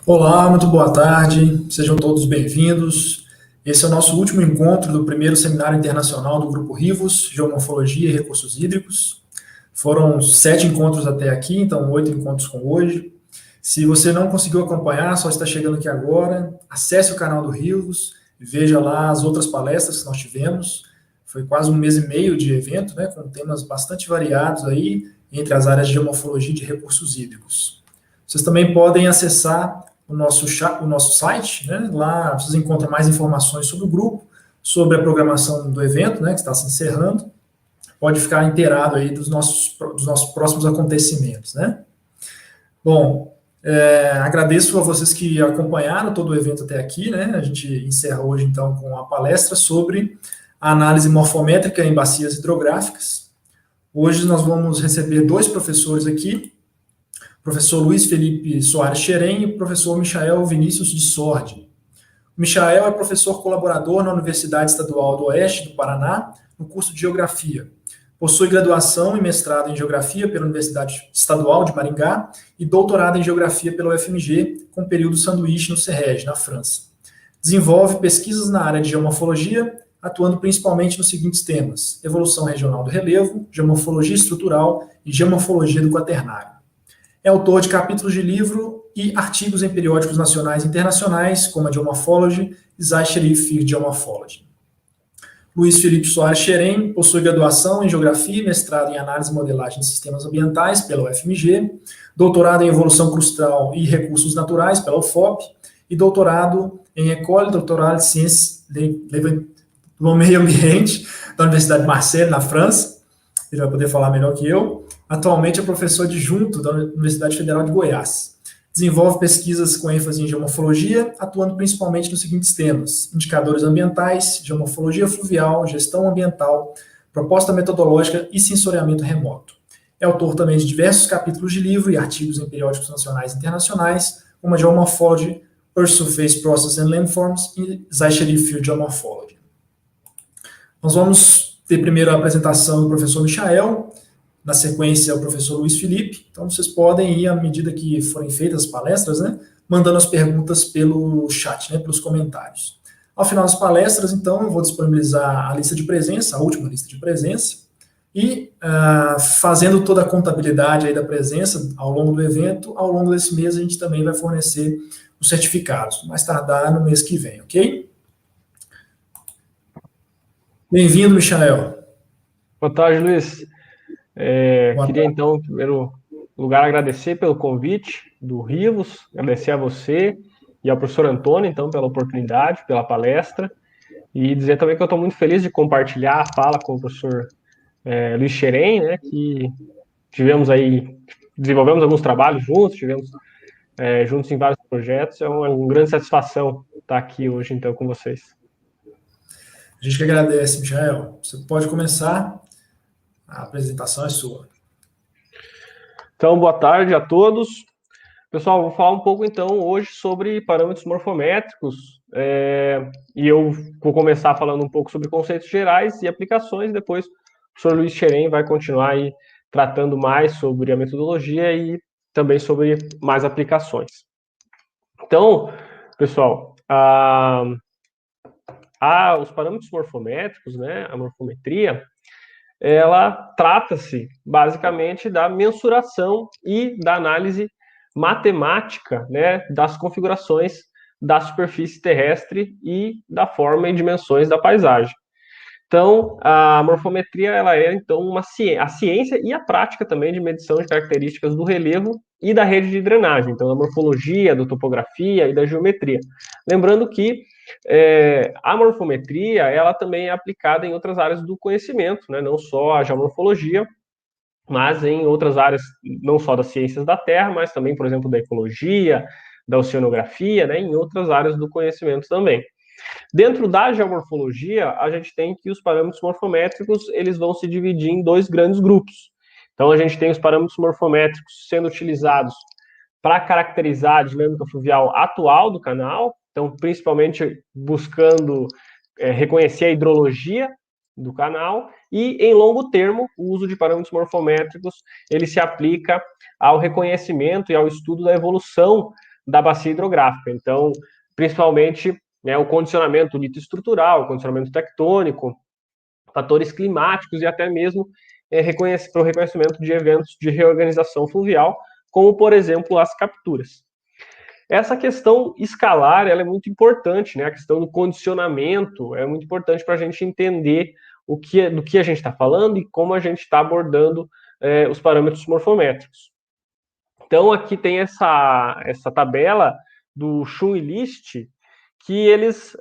Olá, muito boa tarde, sejam todos bem-vindos. Esse é o nosso último encontro do primeiro Seminário Internacional do Grupo Rivos, Geomorfologia e Recursos Hídricos. Foram 7 encontros até aqui, então 8 encontros com hoje. Se você não conseguiu acompanhar, só está chegando aqui agora, acesse o canal do Rivos, veja lá as outras palestras que nós tivemos. Foi quase um mês e meio de evento, né, com temas bastante variados aí, entre as áreas de geomorfologia e de recursos hídricos. Vocês também podem acessar o nosso site, né? Lá vocês encontram mais informações sobre o grupo, sobre a programação do evento, né, que está se encerrando. Pode ficar inteirado aí dos nossos próximos acontecimentos, né? Bom, agradeço a vocês que acompanharam todo o evento até aqui, né? A gente encerra hoje, então, com a palestra sobre a análise morfométrica em bacias hidrográficas. Hoje nós vamos receber dois professores aqui, professor Luiz Felipe Soares Xerém e o professor Michael Vinícius de Sordi. O Michael é professor colaborador na Universidade Estadual do Oeste do Paraná, no curso de Geografia. Possui graduação e mestrado em Geografia pela Universidade Estadual de Maringá e doutorado em Geografia pela UFMG, com período sanduíche no CEREG, na França. Desenvolve pesquisas na área de geomorfologia, atuando principalmente nos seguintes temas: evolução regional do relevo, geomorfologia estrutural e geomorfologia do quaternário. É autor de capítulos de livro e artigos em periódicos nacionais e internacionais, como a Geomorphology e Zeitschrift Geomorphology. Luiz Felipe Soares Xerém possui graduação em Geografia e mestrado em Análise e Modelagem de Sistemas Ambientais pela UFMG, doutorado em Evolução Crustal e Recursos Naturais pela UFOP e doutorado em École Doctorale de Sciences do Meio Ambiente da Universidade de Marseille, na França. Ele vai poder falar melhor que eu. Atualmente é professor adjunto da Universidade Federal de Goiás. Desenvolve pesquisas com ênfase em geomorfologia, atuando principalmente nos seguintes temas: indicadores ambientais, geomorfologia fluvial, gestão ambiental, proposta metodológica e sensoriamento remoto. É autor também de diversos capítulos de livro e artigos em periódicos nacionais e internacionais, como a Geomorphology, Earth Surface Process and Landforms e Zeitschrift Geomorphology. Nós vamos ter primeiro a apresentação do professor Michael, na sequência o professor Luiz Felipe. Então vocês podem ir, à medida que forem feitas as palestras, né, mandando as perguntas pelo chat, né, pelos comentários. Ao final das palestras, então, eu vou disponibilizar a lista de presença, a última lista de presença, e fazendo toda a contabilidade aí da presença ao longo do evento, ao longo desse mês a gente também vai fornecer os certificados, mais tardar no mês que vem, ok? Bem-vindo, Michael. Boa tarde, Luiz. Queria, então, em primeiro lugar, agradecer pelo convite do Rivos, agradecer a você e ao professor Antônio, então, pela oportunidade, pela palestra, e dizer também que eu estou muito feliz de compartilhar a fala com o professor Luiz Xerém, né, que desenvolvemos alguns trabalhos juntos, tivemos juntos em vários projetos. É uma grande satisfação estar aqui hoje, então, com vocês. A gente que agradece, Michael. Você pode começar, a apresentação é sua. Então, boa tarde a todos. Pessoal, vou falar um pouco, então, hoje sobre parâmetros morfométricos, e eu vou começar falando um pouco sobre conceitos gerais e aplicações, depois o professor Luiz Xerém vai continuar aí tratando mais sobre a metodologia e também sobre mais aplicações. Então, pessoal, os parâmetros morfométricos, né, a morfometria, ela trata-se basicamente da mensuração e da análise matemática, né, das configurações da superfície terrestre e da forma e dimensões da paisagem. Então, a morfometria ela é então a ciência e a prática também de medição de características do relevo e da rede de drenagem, então da morfologia, da topografia e da geometria. Lembrando que a morfometria ela também é aplicada em outras áreas do conhecimento, né, não só a geomorfologia, mas em outras áreas, não só das ciências da Terra, mas também, por exemplo, da ecologia, da oceanografia, né, em outras áreas do conhecimento também. Dentro da geomorfologia, a gente tem que os parâmetros morfométricos eles vão se dividir em dois grandes grupos. Então, a gente tem os parâmetros morfométricos sendo utilizados para caracterizar a dinâmica fluvial atual do canal, então, principalmente buscando reconhecer a hidrologia do canal, e em longo termo, o uso de parâmetros morfométricos ele se aplica ao reconhecimento e ao estudo da evolução da bacia hidrográfica. Então, principalmente, né, o condicionamento litoestrutural, o condicionamento tectônico, fatores climáticos e até mesmo para o reconhecimento de eventos de reorganização fluvial, como, por exemplo, as capturas. Essa questão escalar ela é muito importante, né? A questão do condicionamento é muito importante para a gente entender do que a gente está falando e como a gente está abordando os parâmetros morfométricos. Então, aqui tem essa tabela do Schum e List, que eles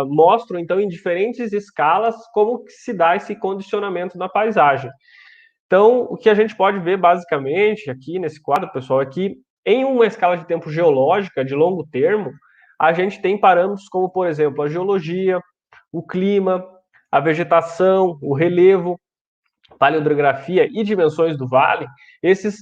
mostram, então, em diferentes escalas, como que se dá esse condicionamento na paisagem. Então, o que a gente pode ver, basicamente, aqui nesse quadro, pessoal, é que em uma escala de tempo geológica de longo termo, a gente tem parâmetros como, por exemplo, a geologia, o clima, a vegetação, o relevo, paleodrografia e dimensões do vale. Esses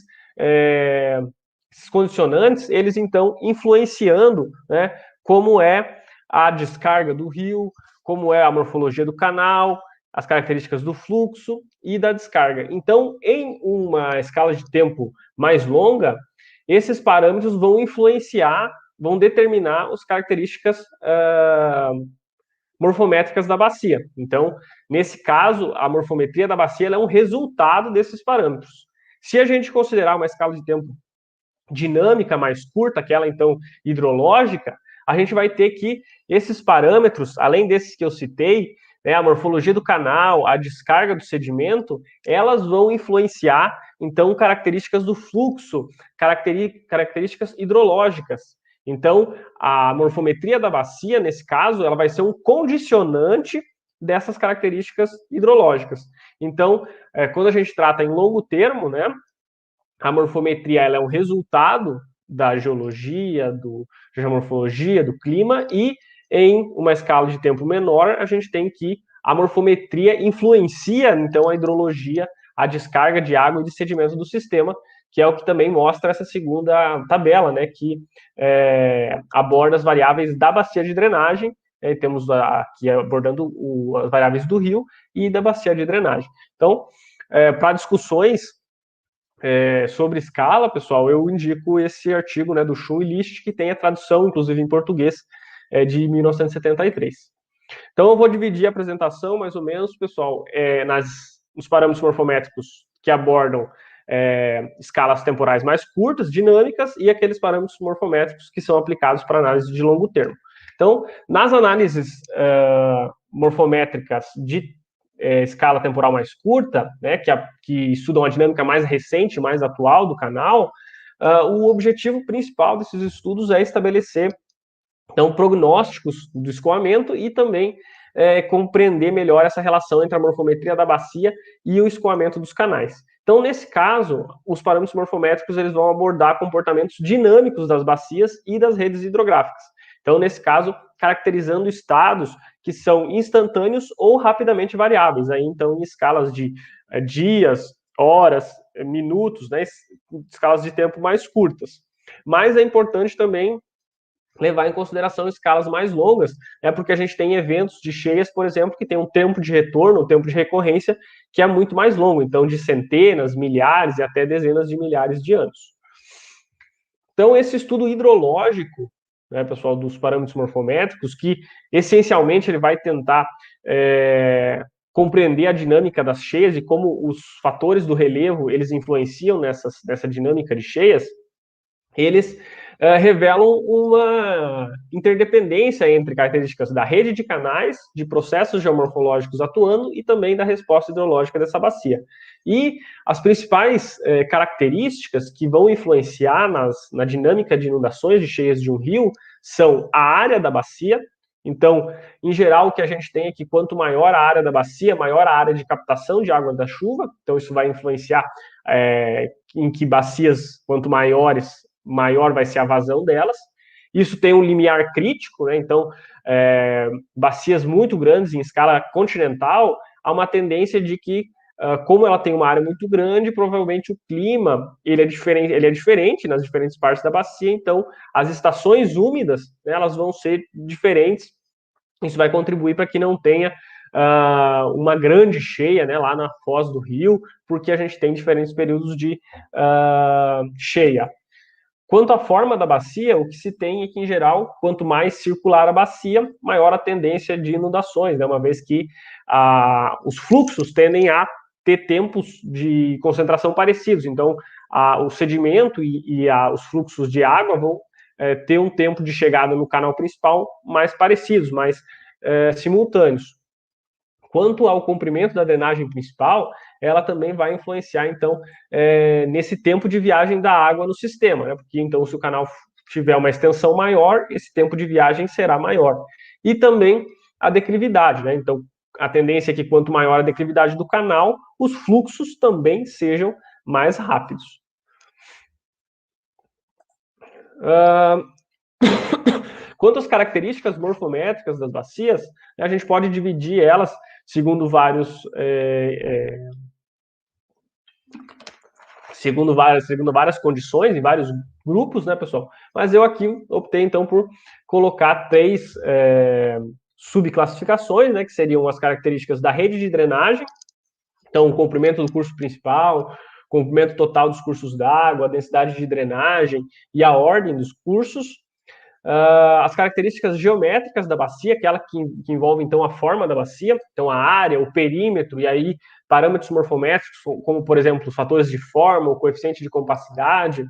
condicionantes, eles então influenciando, né, como é a descarga do rio, como é a morfologia do canal, as características do fluxo e da descarga. Então, em uma escala de tempo mais longa, esses parâmetros vão influenciar, vão determinar as características morfométricas da bacia. Então, nesse caso, a morfometria da bacia é um resultado desses parâmetros. Se a gente considerar uma escala de tempo dinâmica mais curta, aquela então hidrológica, a gente vai ter que esses parâmetros, além desses que eu citei, né, a morfologia do canal, a descarga do sedimento, elas vão influenciar então características do fluxo, características hidrológicas. Então, a morfometria da bacia, nesse caso, ela vai ser um condicionante dessas características hidrológicas. Então, quando a gente trata em longo termo, né, a morfometria ela é um resultado da geologia, da geomorfologia, do clima, e em uma escala de tempo menor, a gente tem que a morfometria influencia, então, a hidrologia, a descarga de água e de sedimento do sistema, que é o que também mostra essa segunda tabela, né, que aborda as variáveis da bacia de drenagem, temos aqui abordando as variáveis do rio e da bacia de drenagem. Então, para discussões sobre escala, pessoal, eu indico esse artigo, né, do Schum e List, que tem a tradução, inclusive em português, de 1973. Então, eu vou dividir a apresentação, mais ou menos, pessoal, nos parâmetros morfométricos que abordam escalas temporais mais curtas, dinâmicas, e aqueles parâmetros morfométricos que são aplicados para análise de longo termo. Então, nas análises morfométricas de escala temporal mais curta, né, que estudam a dinâmica mais recente, mais atual do canal, o objetivo principal desses estudos é estabelecer então, prognósticos do escoamento e também compreender melhor essa relação entre a morfometria da bacia e o escoamento dos canais. Então, nesse caso, os parâmetros morfométricos eles vão abordar comportamentos dinâmicos das bacias e das redes hidrográficas. Então, nesse caso, caracterizando estados que são instantâneos ou rapidamente variáveis, aí, então, em escalas de dias, horas, minutos, né, escalas de tempo mais curtas. Mas é importante também levar em consideração escalas mais longas, porque a gente tem eventos de cheias, por exemplo, que tem um tempo de retorno, um tempo de recorrência, que é muito mais longo, então de centenas, milhares e até dezenas de milhares de anos. Então, esse estudo hidrológico, né, pessoal, dos parâmetros morfométricos, que essencialmente ele vai tentar compreender a dinâmica das cheias e como os fatores do relevo eles influenciam nessa dinâmica de cheias, eles revelam uma interdependência entre características da rede de canais, de processos geomorfológicos atuando e também da resposta hidrológica dessa bacia. E as principais características que vão influenciar na dinâmica de inundações de cheias de um rio são a área da bacia. Então, em geral, o que a gente tem é que quanto maior a área da bacia, maior a área de captação de água da chuva. Então, isso vai influenciar em que bacias, quanto maiores, maior vai ser a vazão delas. Isso tem um limiar crítico, né? Então, bacias muito grandes em escala continental, há uma tendência de que, como ela tem uma área muito grande, provavelmente o clima ele é diferente nas diferentes partes da bacia, então as estações úmidas, né, elas vão ser diferentes. Isso vai contribuir para que não tenha uma grande cheia, né, lá na foz do rio, porque a gente tem diferentes períodos de cheia. Quanto à forma da bacia, o que se tem é que, em geral, quanto mais circular a bacia, maior a tendência de inundações, né? Uma vez que os fluxos tendem a ter tempos de concentração parecidos. Então, o sedimento e os fluxos de água vão ter um tempo de chegada no canal principal mais parecidos, mais simultâneos. Quanto ao comprimento da drenagem principal, ela também vai influenciar, então, nesse tempo de viagem da água no sistema, né? Porque, então, se o canal tiver uma extensão maior, esse tempo de viagem será maior. E também a declividade, né? Então, a tendência é que quanto maior a declividade do canal, os fluxos também sejam mais rápidos. Quanto às características morfométricas das bacias, a gente pode dividir elas segundo várias condições, em vários grupos, né, pessoal? Mas eu aqui optei, então, por colocar 3 subclassificações, né, que seriam as características da rede de drenagem, então, o comprimento do curso principal, comprimento total dos cursos d'água, a densidade de drenagem e a ordem dos cursos. As características geométricas da bacia, aquela que envolve, então, a forma da bacia, então, a área, o perímetro, e aí parâmetros morfométricos, como, por exemplo, os fatores de forma, o coeficiente de compacidade,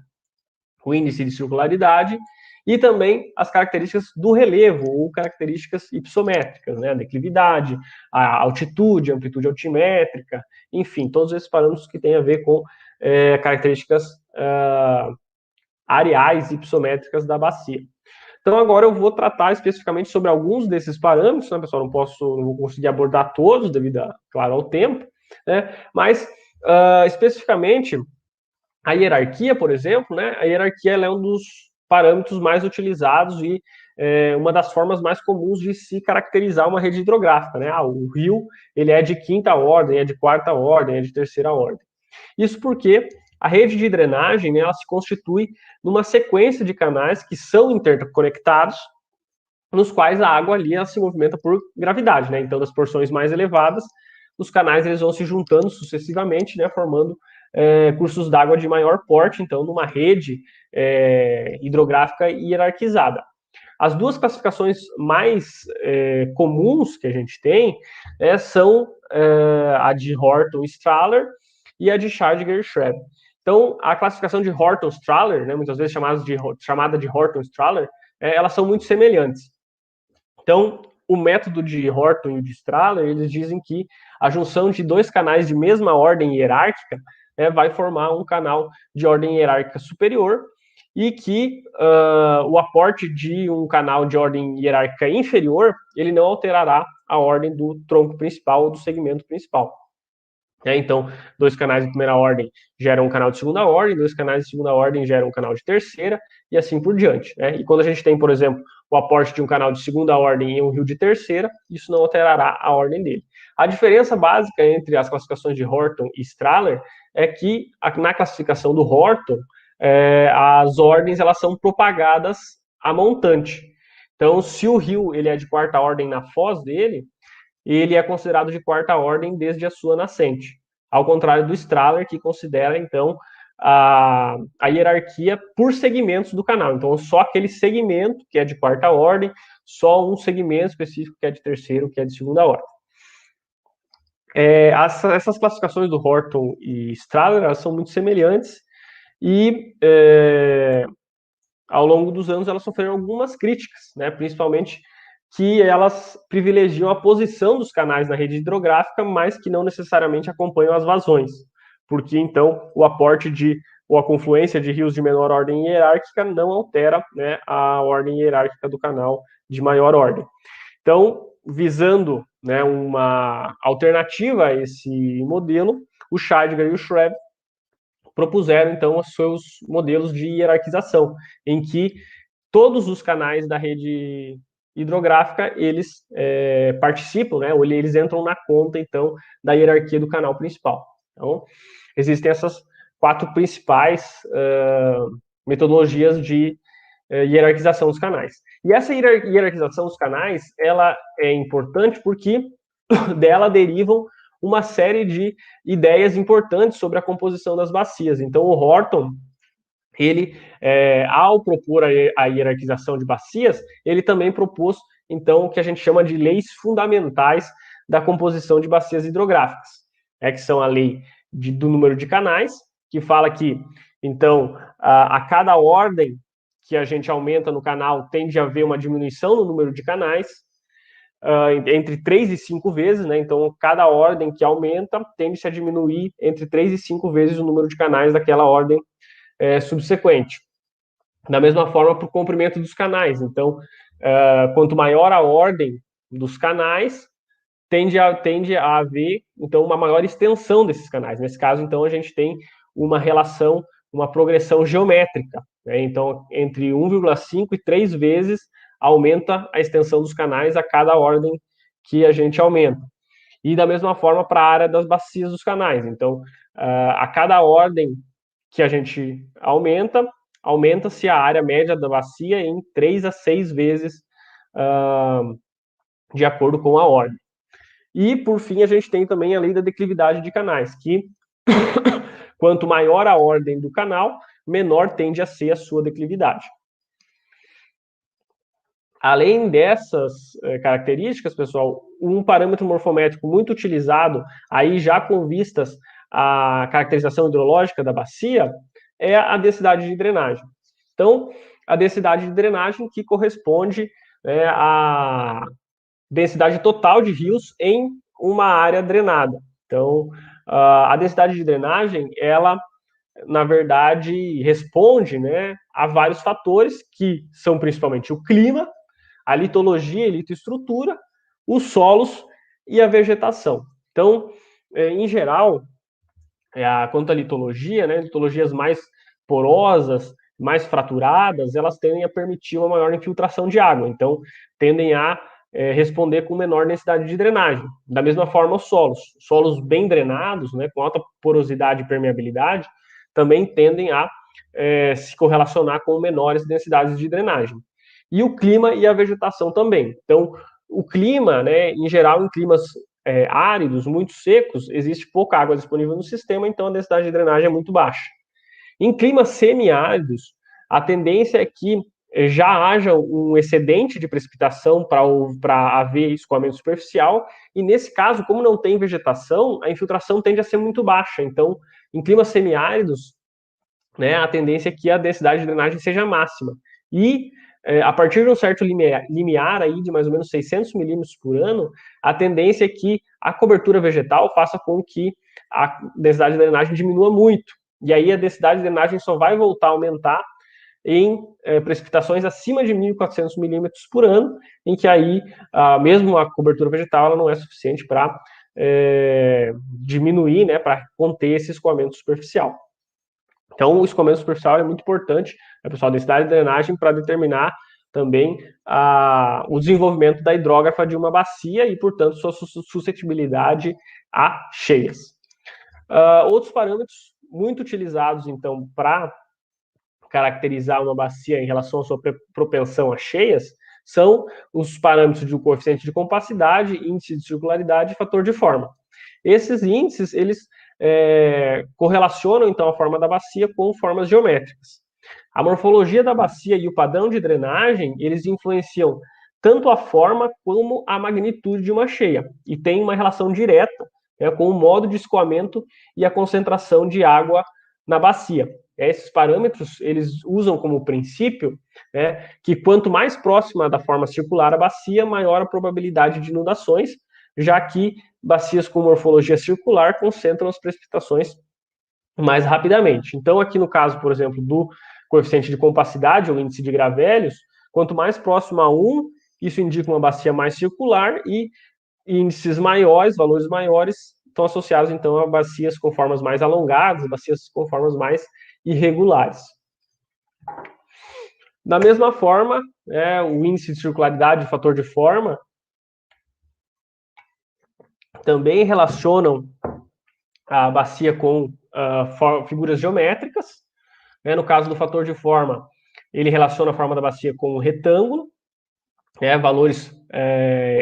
o índice de circularidade, e também as características do relevo, ou características ipsométricas, né? A declividade, a altitude, a amplitude altimétrica, enfim, todos esses parâmetros que têm a ver com características areais ipsométricas da bacia. Então, agora eu vou tratar especificamente sobre alguns desses parâmetros, né, pessoal? Não vou conseguir abordar todos devido, claro, ao tempo, né? Mas, especificamente, a hierarquia, por exemplo, né? A hierarquia ela é um dos parâmetros mais utilizados e uma das formas mais comuns de se caracterizar uma rede hidrográfica, né? O rio, ele é de quinta ordem, é de quarta ordem, é de terceira ordem. Isso porque a rede de drenagem, né, ela se constitui numa sequência de canais que são interconectados, nos quais a água ali ela se movimenta por gravidade, né? Então, das porções mais elevadas, os canais eles vão se juntando sucessivamente, né, formando cursos d'água de maior porte, então, numa rede hidrográfica hierarquizada. As duas classificações mais comuns que a gente tem são a de Horton-Strahler e a de Schardinger-Schreber. Então, a classificação de Horton-Strahler, né, muitas vezes chamada de Horton-Strahler, elas são muito semelhantes. Então, o método de Horton e de Strahler, eles dizem que a junção de dois canais de mesma ordem hierárquica vai formar um canal de ordem hierárquica superior e que o aporte de um canal de ordem hierárquica inferior, ele não alterará a ordem do tronco principal ou do segmento principal. Então, dois canais de primeira ordem geram um canal de segunda ordem, dois canais de segunda ordem geram um canal de terceira, e assim por diante. Né? E quando a gente tem, por exemplo, o aporte de um canal de segunda ordem em um rio de terceira, isso não alterará a ordem dele. A diferença básica entre as classificações de Horton e Strahler é que, na classificação do Horton, as ordens elas são propagadas a montante. Então, se o rio ele é de quarta ordem na foz dele, ele é considerado de quarta ordem desde a sua nascente. Ao contrário do Strahler, que considera, então, a hierarquia por segmentos do canal. Então, só aquele segmento que é de quarta ordem, só um segmento específico que é de terceira, que é de segunda ordem. Essas classificações do Horton e Strahler elas são muito semelhantes e, ao longo dos anos, elas sofreram algumas críticas, né, principalmente que elas privilegiam a posição dos canais na rede hidrográfica, mas que não necessariamente acompanham as vazões, porque então o aporte ou a confluência de rios de menor ordem hierárquica não altera, né, a ordem hierárquica do canal de maior ordem. Então, visando, né, uma alternativa a esse modelo, o Schardinger e o Schreber propuseram então os seus modelos de hierarquização, em que todos os canais da rede hidrográfica, eles participam, né, ou eles entram na conta, então, da hierarquia do canal principal. Então, existem essas 4 principais metodologias de hierarquização dos canais. E essa hierarquização dos canais, ela é importante porque dela derivam uma série de ideias importantes sobre a composição das bacias. Então, o Horton, ele, ao propor a hierarquização de bacias, ele também propôs, então, o que a gente chama de leis fundamentais da composição de bacias hidrográficas, que são a lei do número de canais, que fala que, então, a cada ordem que a gente aumenta no canal, tende a haver uma diminuição no número de canais, entre 3 e 5 vezes, né? Então, cada ordem que aumenta tende-se a diminuir entre 3 e 5 vezes o número de canais daquela ordem subsequente. Da mesma forma, para o comprimento dos canais. Então, quanto maior a ordem dos canais, tende a haver, então, uma maior extensão desses canais. Nesse caso, então, a gente tem uma relação, uma progressão geométrica, né? Então, entre 1,5 e 3 vezes aumenta a extensão dos canais a cada ordem que a gente aumenta. E da mesma forma para a área das bacias dos canais. Então, a cada ordem que a gente aumenta-se a área média da bacia em 3 a 6 vezes de acordo com a ordem. E, por fim, a gente tem também a lei da declividade de canais, que quanto maior a ordem do canal, menor tende a ser a sua declividade. Além dessas características, pessoal, um parâmetro morfométrico muito utilizado, aí já com vistas à caracterização hidrológica da bacia, é a densidade de drenagem. Então, a densidade de drenagem que corresponde à densidade total de rios em uma área drenada. Então, a densidade de drenagem, ela, na verdade, responde, né, a vários fatores que são principalmente o clima, a litologia e litoestrutura, os solos e a vegetação. Então, em geral, quanto à litologia, né, litologias mais porosas, mais fraturadas, elas tendem a permitir uma maior infiltração de água, então tendem a responder com menor densidade de drenagem. Da mesma forma, os solos bem drenados, né, com alta porosidade e permeabilidade, também tendem a se correlacionar com menores densidades de drenagem. E o clima e a vegetação também. Então, o clima, né, em geral, em climas áridos, muito secos, existe pouca água disponível no sistema, então a densidade de drenagem é muito baixa. Em climas semiáridos, a tendência é que já haja um excedente de precipitação para haver escoamento superficial, e nesse caso, como não tem vegetação, a infiltração tende a ser muito baixa. Então, em climas semiáridos, né, a tendência é que a densidade de drenagem seja máxima. E a partir de um certo limiar aí de mais ou menos 600 milímetros por ano, a tendência é que a cobertura vegetal faça com que a densidade de drenagem diminua muito. E aí a densidade de drenagem só vai voltar a aumentar em precipitações acima de 1.400 milímetros por ano, em que aí, mesmo a cobertura vegetal, ela não é suficiente para diminuir, né, para conter esse escoamento superficial. Então, o escoamento superficial é muito importante, né, pessoal, a densidade de drenagem para determinar também o desenvolvimento da hidrógrafa de uma bacia e, portanto, sua suscetibilidade a cheias. Outros parâmetros muito utilizados, então, para caracterizar uma bacia em relação à sua propensão a cheias são os parâmetros do coeficiente de compacidade, índice de circularidade e fator de forma. Esses índices, eles correlacionam, então, a forma da bacia com formas geométricas. A morfologia da bacia e o padrão de drenagem, eles influenciam tanto a forma como a magnitude de uma cheia, e tem uma relação direta, né, com o modo de escoamento e a concentração de água na bacia. Esses parâmetros, eles usam como princípio, né, que quanto mais próxima da forma circular a bacia, maior a probabilidade de inundações, já que bacias com morfologia circular concentram as precipitações mais rapidamente. Então, aqui no caso, por exemplo, do coeficiente de compacidade, ou índice de Gravellius, quanto mais próximo a 1, isso indica uma bacia mais circular, e índices maiores, valores maiores, estão associados, então, a bacias com formas mais alongadas, bacias com formas mais irregulares. Da mesma forma, o índice de circularidade e o fator de forma também relacionam a bacia com figuras geométricas. No caso do fator de forma, ele relaciona a forma da bacia com um retângulo, valores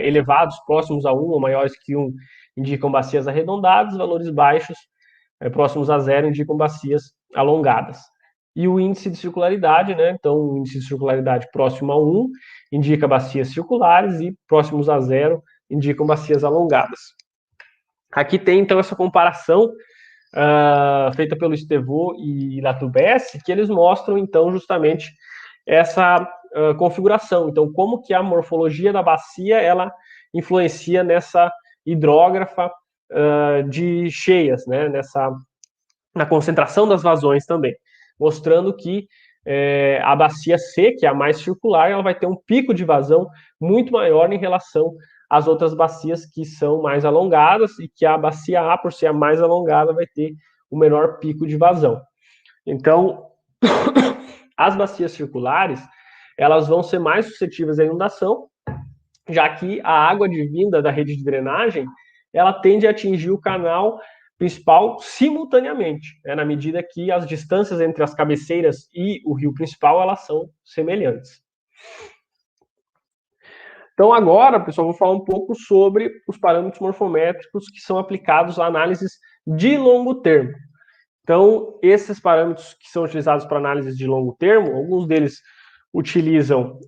elevados, próximos a 1 ou maiores que 1, indicam bacias arredondadas, valores baixos, próximos a 0, indicam bacias alongadas. e o índice de circularidade, né? Então, o índice de circularidade próximo a 1 indica bacias circulares e próximos a 0 indicam bacias alongadas. Aqui tem, então, essa comparação feita pelo Estevô e Latubesse, que eles mostram, então, justamente essa configuração. Então, como que a morfologia da bacia, ela influencia nessa hidrógrafa de cheias, né? Na concentração das vazões também, mostrando que a bacia C, que é a mais circular, ela vai ter um pico de vazão muito maior em relação às outras bacias que são mais alongadas, e que a bacia A, por ser a mais alongada, vai ter o menor pico de vazão. Então, as bacias circulares, elas vão ser mais suscetíveis à inundação, já que a água advinda da rede de drenagem, ela tende a atingir o canal principal simultaneamente, né, na medida que as distâncias entre as cabeceiras e o rio principal, elas são semelhantes. Então agora, pessoal, vou falar um pouco sobre os parâmetros morfométricos que são aplicados a análises de longo termo. Então, esses parâmetros que são utilizados para análises de longo termo, alguns deles utilizam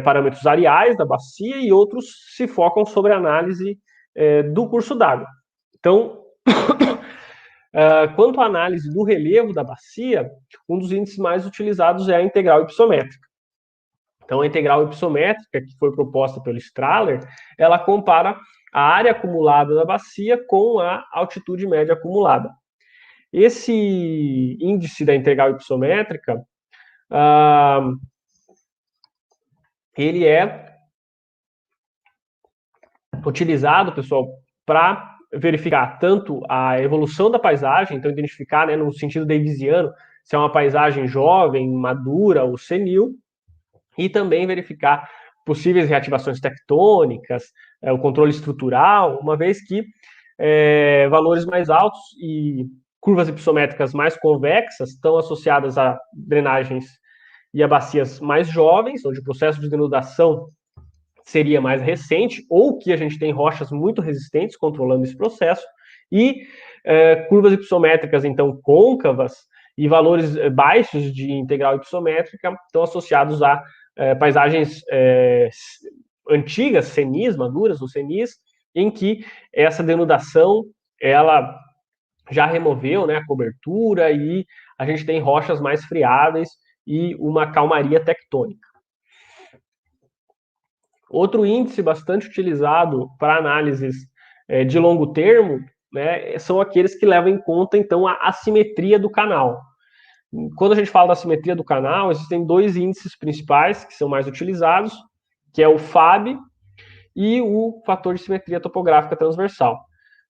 parâmetros areais da bacia e outros se focam sobre a análise do curso d'água. Então, quanto à análise do relevo da bacia, um dos índices mais utilizados é a integral hypsométrica. Então, a integral hypsométrica, que foi proposta pelo Strahler, ela compara a área acumulada da bacia com a altitude média acumulada. Esse índice da integral hypsométrica, ele é utilizado, pessoal, para verificar tanto a evolução da paisagem, então identificar, né, no sentido davisiano, se é uma paisagem jovem, madura ou senil, e também verificar possíveis reativações tectônicas, o controle estrutural, uma vez que valores mais altos e curvas hypsométricas mais convexas estão associadas a drenagens e a bacias mais jovens, onde o processo de denudação seria mais recente, ou que a gente tem rochas muito resistentes controlando esse processo, e curvas hypsométricas, então, côncavas, e valores baixos de integral hypsométrica estão associados a paisagens antigas, senis, maduras ou senis, em que essa denudação, ela já removeu, né, a cobertura, e a gente tem rochas mais friáveis e uma calmaria tectônica. Outro índice bastante utilizado para análises de longo termo, né, são aqueles que levam em conta, então, a assimetria do canal. Quando a gente fala da assimetria do canal, existem dois índices principais que são mais utilizados, que é o FAB e o fator de simetria topográfica transversal.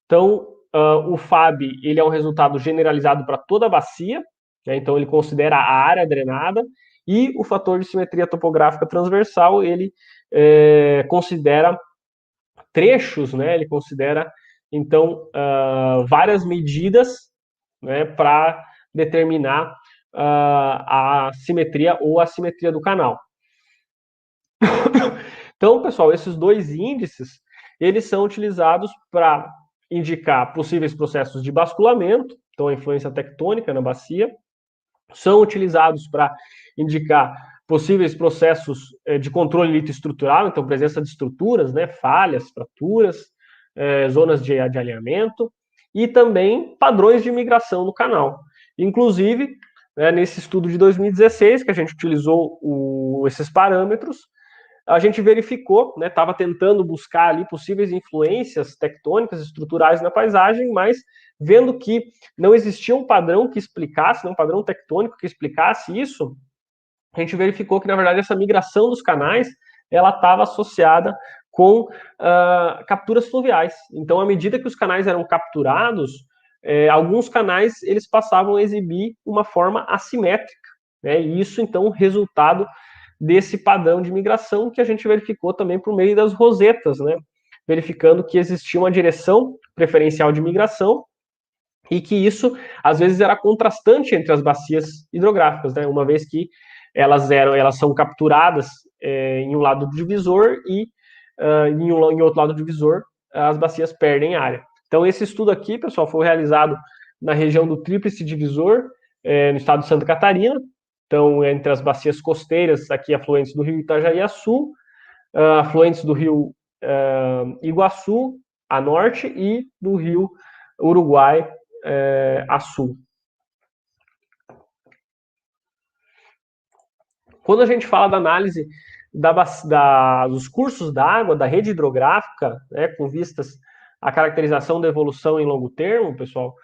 Então, o FAB, ele é um resultado generalizado para toda a bacia, né, então ele considera a área drenada, e o fator de simetria topográfica transversal, ele considera trechos, né, ele considera, então, várias medidas, né, para determinar a simetria ou assimetria do canal. Então, pessoal, esses dois índices, eles são utilizados para indicar possíveis processos de basculamento, então a influência tectônica na bacia, são utilizados para indicar possíveis processos de controle litoestrutural, então presença de estruturas, né, falhas, fraturas, zonas de alinhamento, e também padrões de migração no canal. Inclusive, nesse estudo de 2016, que a gente utilizou esses parâmetros, a gente verificou, estava tentando buscar ali possíveis influências tectônicas, estruturais na paisagem, mas vendo que não existia um padrão que explicasse, um padrão tectônico que explicasse isso, a gente verificou que, na verdade, essa migração dos canais, ela estava associada com capturas fluviais. Então, à medida que os canais eram capturados, alguns canais, eles passavam a exibir uma forma assimétrica, né? E isso, então, resultado desse padrão de migração que a gente verificou também por meio das rosetas, né? Verificando que existia uma direção preferencial de migração e que isso, às vezes, era contrastante entre as bacias hidrográficas, né? Uma vez que elas são capturadas em um lado do divisor e em outro lado do divisor as bacias perdem área. Então, esse estudo aqui, pessoal, foi realizado na região do Tríplice Divisor, no estado de Santa Catarina, então entre as bacias costeiras, aqui afluentes do rio Itajaí a sul, afluentes do rio Iguaçu a norte e do rio Uruguai a sul. Quando a gente fala da análise dos cursos d'água, da rede hidrográfica, né, com vistas à caracterização da evolução em longo termo, pessoal,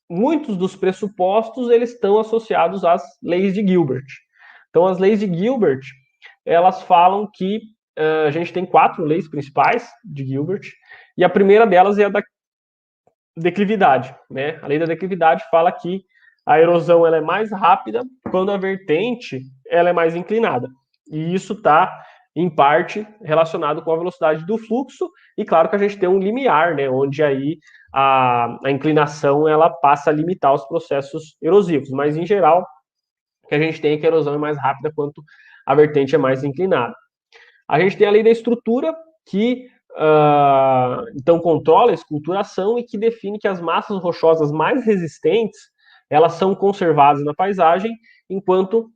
muitos dos pressupostos eles estão associados às leis de Gilbert. Então, as leis de Gilbert, elas falam que a gente tem 4 leis principais de Gilbert, e a primeira delas é a da declividade, né? A lei da declividade fala que a erosão ela é mais rápida quando a vertente ela é mais inclinada. E isso está, em parte, relacionado com a velocidade do fluxo, e claro que a gente tem um limiar, né? Onde aí a inclinação ela passa a limitar os processos erosivos, mas em geral, o que a gente tem é que a erosão é mais rápida quanto a vertente é mais inclinada. A gente tem a lei da estrutura, que então controla a esculturação e que define que as massas rochosas mais resistentes elas são conservadas na paisagem, enquanto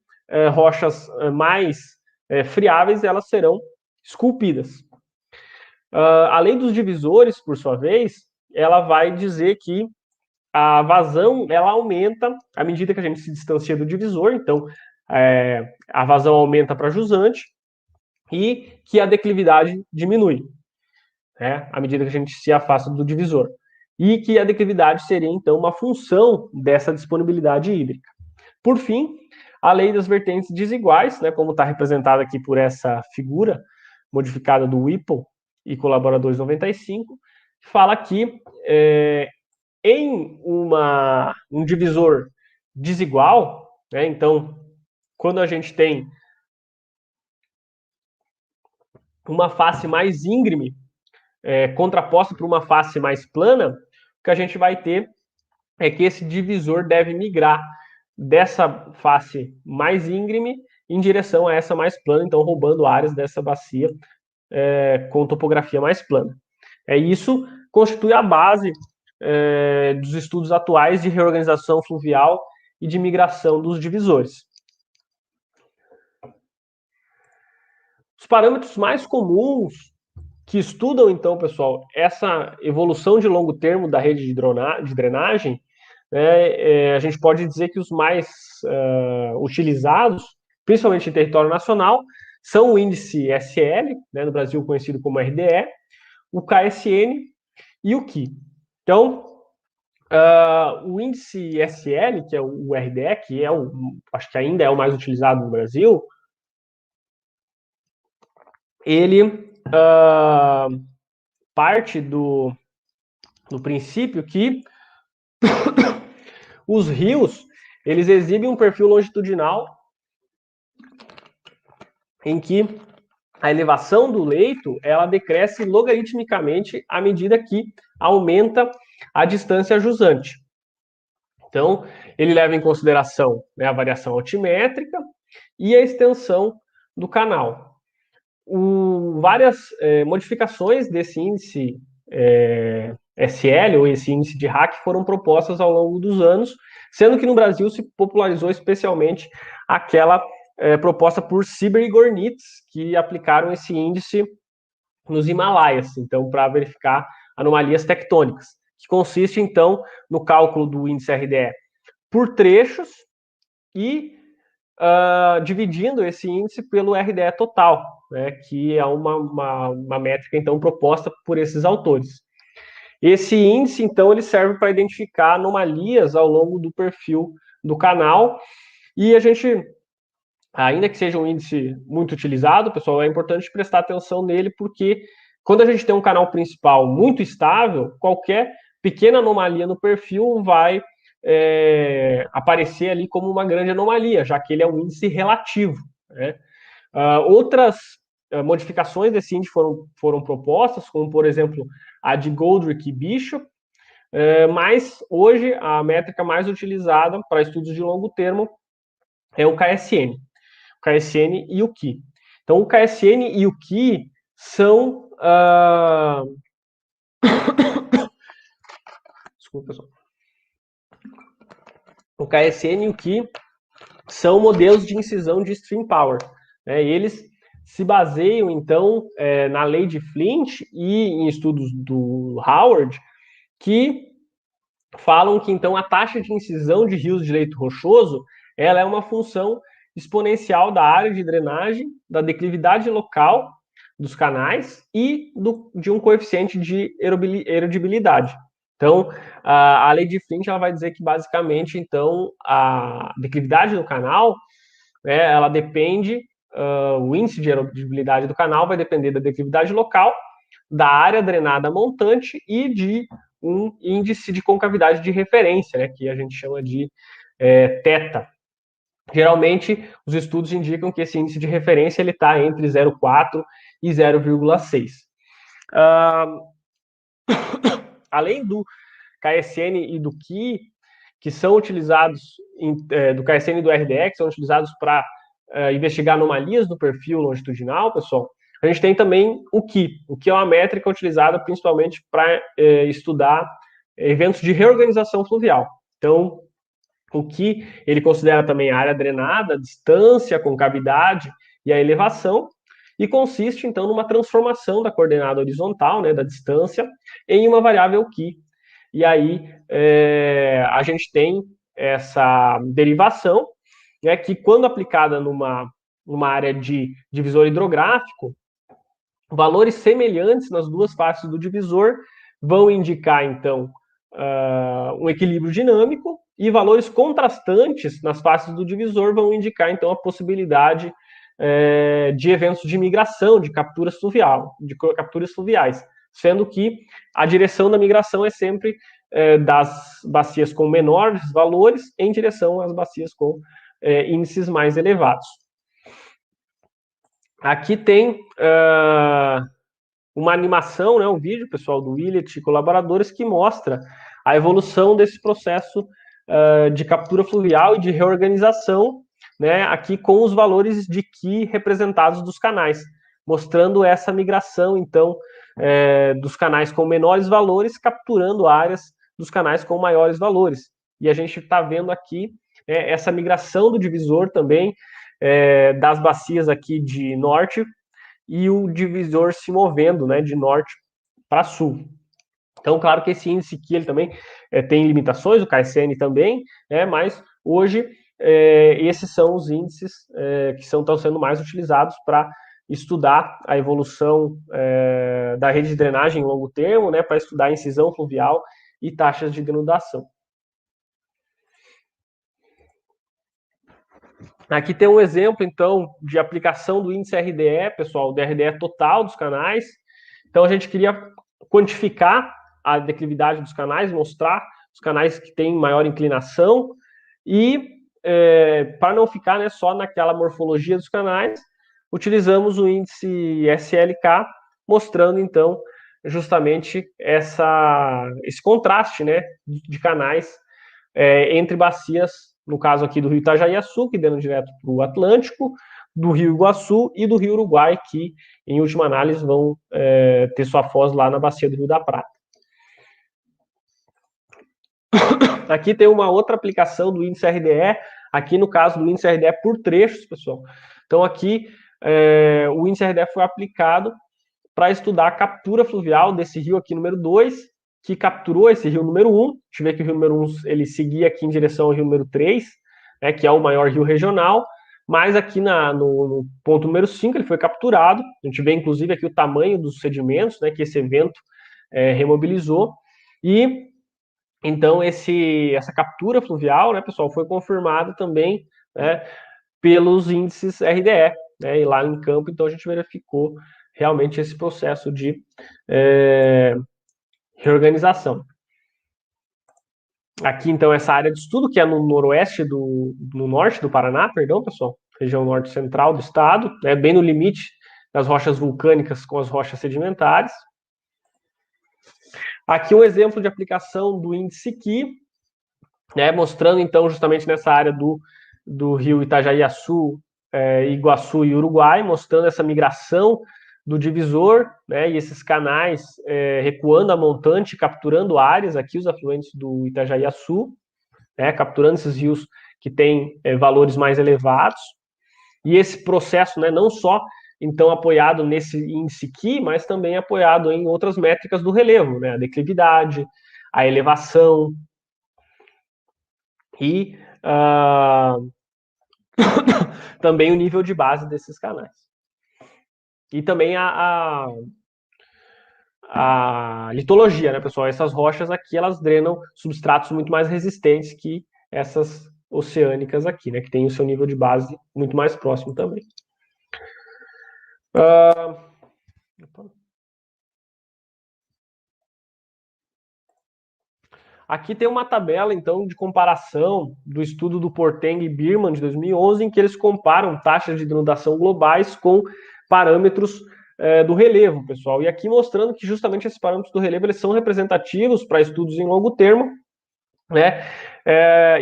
rochas mais friáveis elas serão esculpidas. A lei dos divisores, por sua vez, ela vai dizer que a vazão ela aumenta à medida que a gente se distancia do divisor, então a vazão aumenta para jusante e que a declividade diminui, né, à medida que a gente se afasta do divisor. E que a declividade seria, então, uma função dessa disponibilidade hídrica. Por fim, a lei das vertentes desiguais, né, como está representada aqui por essa figura modificada do Whipple e colaboradores 95, fala que em um divisor desigual, né, então, quando a gente tem uma face mais íngreme contraposta por uma face mais plana, o que a gente vai ter é que esse divisor deve migrar dessa face mais íngreme em direção a essa mais plana, então roubando áreas dessa bacia com topografia mais plana. Isso constitui a base dos estudos atuais de reorganização fluvial e de migração dos divisores. Os parâmetros mais comuns que estudam, então, pessoal, essa evolução de longo termo da rede de drenagem, a gente pode dizer que os mais utilizados, principalmente em território nacional, são o índice SL, né, no Brasil conhecido como RDE, o KSN e o KI. Então, o índice SL, que é o RDE, que acho que ainda é o mais utilizado no Brasil, ele parte do princípio que os rios eles exibem um perfil longitudinal em que a elevação do leito ela decresce logaritmicamente à medida que aumenta a distância jusante. Então, ele leva em consideração, né, a variação altimétrica e a extensão do canal. Várias modificações desse índice SL, ou esse índice de RAC, foram propostas ao longo dos anos, sendo que no Brasil se popularizou especialmente aquela proposta por Sieber e Gornitz, que aplicaram esse índice nos Himalaias, então, para verificar anomalias tectônicas, que consiste, então, no cálculo do índice RDE por trechos e dividindo esse índice pelo RDE total, né, que é uma métrica, então, proposta por esses autores. Esse índice, então, ele serve para identificar anomalias ao longo do perfil do canal, e a gente, ainda que seja um índice muito utilizado, pessoal, é importante prestar atenção nele, porque quando a gente tem um canal principal muito estável, qualquer pequena anomalia no perfil vai aparecer ali como uma grande anomalia, já que ele é um índice relativo, né? Outras modificações desse índice foram propostas, como, por exemplo, a de Goldrick e Bishop, mas hoje a métrica mais utilizada para estudos de longo termo é o KSN. O KSN e o KI. Então, o KSN e o KI são... Desculpa, pessoal. O KSN e o KI são modelos de incisão de stream power, né? Eles se baseiam, então, na lei de Flint e em estudos do Howard, que falam que, então, a taxa de incisão de rios de leito rochoso, ela é uma função exponencial da área de drenagem, da declividade local dos canais e de um coeficiente de erodibilidade. Então, a lei de Flint ela vai dizer que, basicamente, então, a declividade do canal, né, ela depende, o índice de erodibilidade do canal vai depender da declividade local, da área drenada montante e de um índice de concavidade de referência, né, que a gente chama de θ. Geralmente, os estudos indicam que esse índice de referência está entre 0,4 e 0,6. Além do KSN e do KI, que são utilizados, do KSN e do RDE, que são utilizados para investigar anomalias do perfil longitudinal, pessoal, a gente tem também o KI. O KI é uma métrica utilizada principalmente para estudar eventos de reorganização fluvial. Então, o KI, ele considera também a área drenada, a distância, a concavidade e a elevação, e consiste, então, numa transformação da coordenada horizontal, né, da distância, em uma variável KI. E aí, a gente tem essa derivação, né, que quando aplicada numa área de divisor hidrográfico, valores semelhantes nas duas faces do divisor vão indicar, então, um equilíbrio dinâmico, e valores contrastantes nas faces do divisor vão indicar, então, a possibilidade de eventos de migração, de capturas fluviais, sendo que a direção da migração é sempre das bacias com menores valores em direção às bacias com índices mais elevados. Aqui tem uma animação, né, um vídeo, pessoal, do Willett e colaboradores, que mostra a evolução desse processo de captura fluvial e de reorganização, né, aqui com os valores de KI representados dos canais, mostrando essa migração, então, dos canais com menores valores, capturando áreas dos canais com maiores valores. E a gente está vendo aqui essa migração do divisor também, das bacias aqui de norte, e o divisor se movendo, né, de norte para sul. Então, claro que esse índice aqui ele também tem limitações, o KSN também, mas hoje esses são os índices que estão sendo mais utilizados para estudar a evolução da rede de drenagem em longo termo, né, para estudar a incisão fluvial e taxas de denudação. Aqui tem um exemplo, então, de aplicação do índice RDE, pessoal, do RDE total dos canais. Então, a gente queria quantificar a declividade dos canais, mostrar os canais que têm maior inclinação e, para não ficar, né, só naquela morfologia dos canais, utilizamos o índice SLK, mostrando, então, justamente esse contraste, né, de canais entre bacias, no caso aqui do rio Itajaiaçu, que dando direto para o Atlântico, do rio Iguaçu e do rio Uruguai, que, em última análise, vão ter sua foz lá na bacia do Rio da Prata. Aqui tem uma outra aplicação do índice RDE, aqui no caso do índice RDE por trechos, pessoal. Então, aqui, o índice RDE foi aplicado para estudar a captura fluvial desse rio aqui, número 2, que capturou esse rio número 1. A gente vê que o rio número 1 ele seguia aqui em direção ao rio número 3, né, que é o maior rio regional, mas aqui no ponto número 5 ele foi capturado. A gente vê, inclusive, aqui o tamanho dos sedimentos, né, que esse evento remobilizou. E, então, essa captura fluvial, né, pessoal, foi confirmada também, né, pelos índices RDE, né, e lá em campo, então, a gente verificou realmente esse processo de reorganização. Aqui, então, essa área de estudo, que é no norte do Paraná, perdão, pessoal, região norte central do estado, né, bem no limite das rochas vulcânicas com as rochas sedimentares. Aqui um exemplo de aplicação do índice KI, né, mostrando, então, justamente nessa área do rio Itajaiaçu, Iguaçu e Uruguai, mostrando essa migração do divisor, né, e esses canais recuando a montante, capturando áreas, aqui os afluentes do Itajaiaçu, né, capturando esses rios que têm valores mais elevados, e esse processo, né, não só então apoiado nesse índice aqui, mas também apoiado em outras métricas do relevo, né, a declividade, a elevação e também o nível de base desses canais. E também a litologia, né, pessoal? Essas rochas aqui, elas drenam substratos muito mais resistentes que essas oceânicas aqui, né, que tem o seu nível de base muito mais próximo também. Aqui tem uma tabela, então, de comparação do estudo do Porteng e Biermann, de 2011, em que eles comparam taxas de denudação globais com parâmetros do relevo, pessoal. E aqui mostrando que justamente esses parâmetros do relevo eles são representativos para estudos em longo termo, né?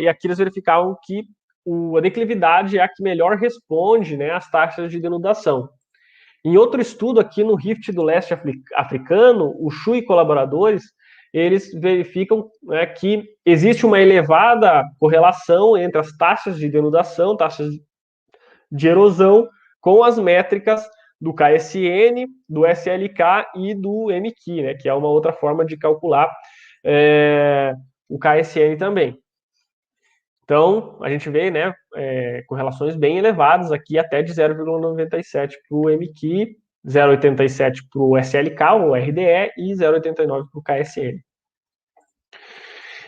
E aqui eles verificavam que a declividade é a que melhor responde, né, às taxas de denudação. Em outro estudo aqui no Rift do Leste Africano, o Chu e colaboradores, eles verificam, né, que existe uma elevada correlação entre as taxas de denudação, taxas de erosão, com as métricas do KSN, do SLK e do MQ, né, que é uma outra forma de calcular o KSN também. Então, a gente vê, né, correlações bem elevadas aqui, até de 0,97 para o MQ, 0,87 para o SLK, ou RDE, e 0,89 para o KSN.